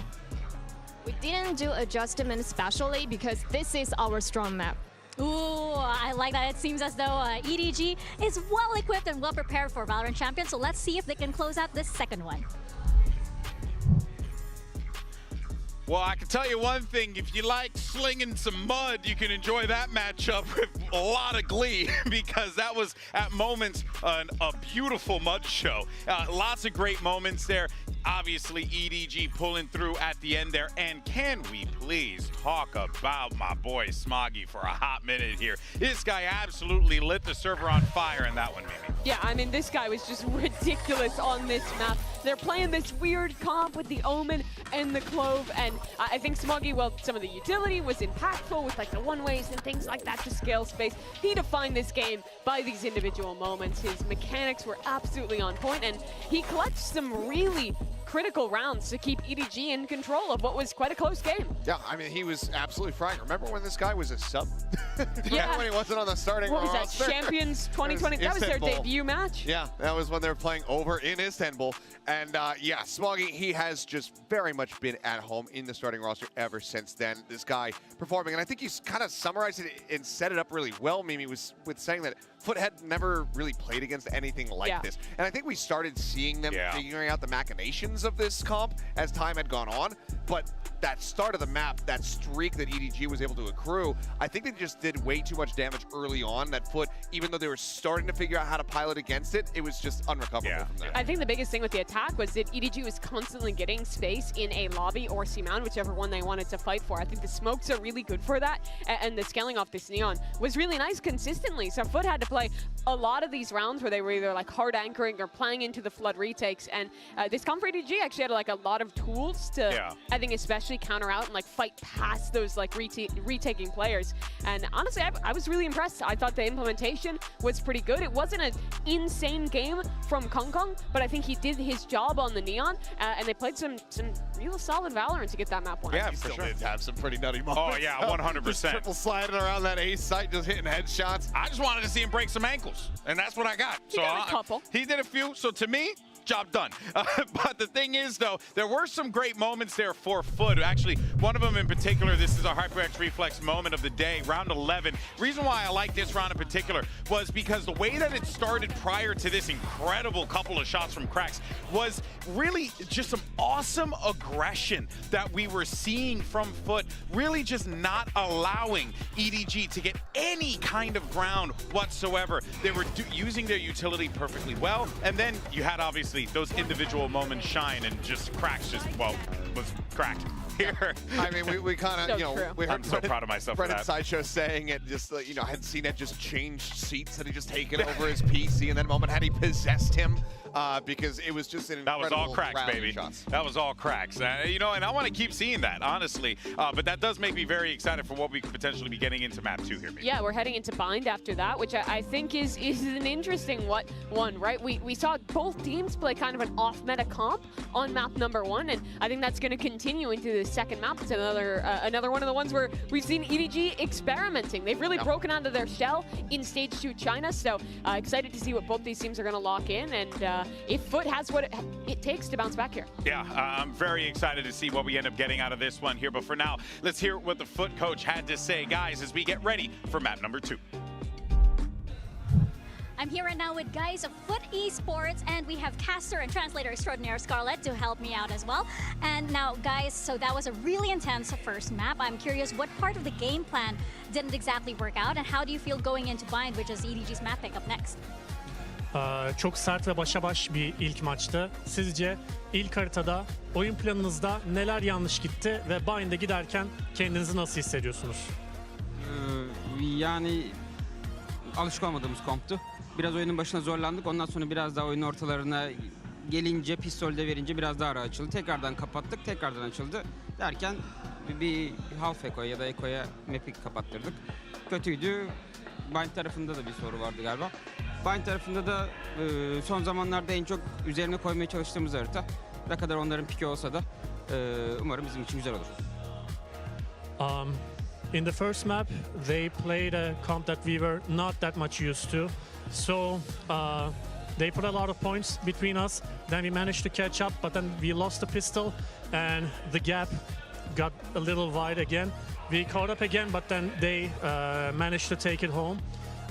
We didn't do adjustment especially because this is our strong map. Ooh, I like that. It seems as though EDG is well equipped and well prepared for Valorant Champions. So let's see if they can close out this second one. Well, I can tell you one thing. If you like slinging some mud, you can enjoy that matchup with a lot of glee because that was, at moments, a beautiful mud show. Lots of great moments there. Obviously, EDG pulling through at the end there. And can we please talk about my boy Smoggy for a hot minute here? This guy absolutely lit the server on fire in that one, Mimi. Yeah, I mean, this guy was just ridiculous on this map. They're playing this weird comp with the Omen and the Clove, and I think Smoggy, well, some of the utility was impactful with like the one-ways and things like that to scale space. He defined this game by these individual moments. His mechanics were absolutely on point, and he clutched some really critical rounds to keep EDG in control of what was quite a close game. Yeah, I mean, he was absolutely frying. Remember when this guy was a sub? Yeah. When he wasn't on the starting roster? What was that, Champions 2020? That was their debut match? Yeah, that was when they were playing over in Istanbul. And yeah, Smoggy, he has just very much been at home in the starting roster ever since then. This guy performing, and I think he's kind of summarized it and set it up really well, Mimi, was with saying that Foot had never really played against anything like this. And I think we started seeing them figuring out the machinations of this comp as time had gone on. But that start of the map, that streak that EDG was able to accrue, I think they just did way too much damage early on. That Foot, even though they were starting to figure out how to pilot against it, it was just unrecoverable from there. I think the biggest thing with the attack was that EDG was constantly getting space in a lobby or C-Mount, whichever one they wanted to fight for. I think the smokes are really good for that, and the scaling off this Neon was really nice consistently. So Foot had to play a lot of these rounds where they were either like hard anchoring or playing into the flood retakes, and this comp for EDG actually had like a lot of tools to, I think, especially counter out and like fight past those like retaking players. And honestly, I was really impressed. I thought the implementation was pretty good. It wasn't an insane game from Kong Kong, but I think he did his job on the Neon, and they played some real solid Valorant to get that map won. Yeah, for sure. Did have some pretty nutty moments. Oh yeah, 100%. Just triple sliding around that ace site, just hitting headshots. I just wanted to see him break some ankles, and that's what I got. He got a couple. He did a few, so to me, job done. But the thing is, though, there were some great moments there for Foot. Actually, one of them in particular, this is a HyperX Reflex moment of the day, round 11. Reason why I like this round in particular was because the way that it started prior to this incredible couple of shots from Cracks was really just some awesome aggression that we were seeing from Foot, really just not allowing EDG to get any kind of ground whatsoever. They were using their utility perfectly well, and then you had obviously those individual moments shine, and just Cracks just, well, was cracked here. I mean, we kind of, you know, we heard I'm so proud of myself for that. Sideshow saying it, just, you know, I hadn't seen it just change seats, had he just taken over his PC in that moment, had he possessed him, because it was just an incredible That was all Cracks, baby. Shots. That was all Cracks. You know, and I want to keep seeing that, honestly. But that does make me very excited for what we could potentially be getting into map 2 here, maybe. Yeah, we're heading into Bind after that, which I think is an interesting one, right? We saw both teams play kind of an off-meta comp on map number 1, and I think that's going to continue into the second map. It's another one of the ones where we've seen EDG experimenting. They've really broken out of their shell in Stage 2 China, so excited to see what both these teams are going to lock in, and if Foot has what it takes to bounce back here. Yeah, I'm very excited to see what we end up getting out of this one here, but for now, let's hear what the Foot coach had to say, guys, as we get ready for map number 2. I'm here right now with guys of Foot Esports, and we have caster and translator extraordinaire Scarlett to help me out as well. And now, guys, so that was a really intense first map. I'm curious, what part of the game plan didn't exactly work out, and how do you feel going into Bind, which is EDG's map pick up next? Çok sert ve başa baş bir ilk maçtı. Sizce ilk haritada oyun planınızda neler yanlış gitti ve Bind'e giderken kendinizi nasıl hissediyorsunuz? Yani alışık olmadığımız komptu. Biraz oyunun başına zorlandık. Ondan sonra biraz daha oyunun ortalarına gelince, pistolde verince biraz daha rahat açıldı. Tekrardan kapattık, tekrardan açıldı. Derken bir half ekoya ya da ekoya map'i kapattırdık. Kötüydü. Bind tarafında da bir soru vardı galiba. Bind tarafında da son zamanlarda en çok üzerine koymaya çalıştığımız harita. Ne kadar onların piki olsa da umarım bizim için güzel olur. In the first map, they played a comp that we were not that much used to. So they put a lot of points between us. Then we managed to catch up, but then we lost the pistol and the gap got a little wide again. We caught up again, but then they managed to take it home.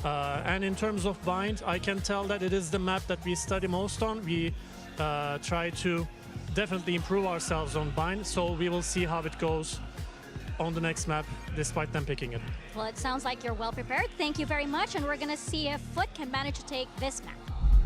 And in terms of Bind, I can tell that it is the map that we study most on. We try to definitely improve ourselves on bind. So we will see how it goes on the next map, despite them picking it. Well, it sounds like you're well prepared. Thank you very much, and we're going to see if Foot can manage to take this map.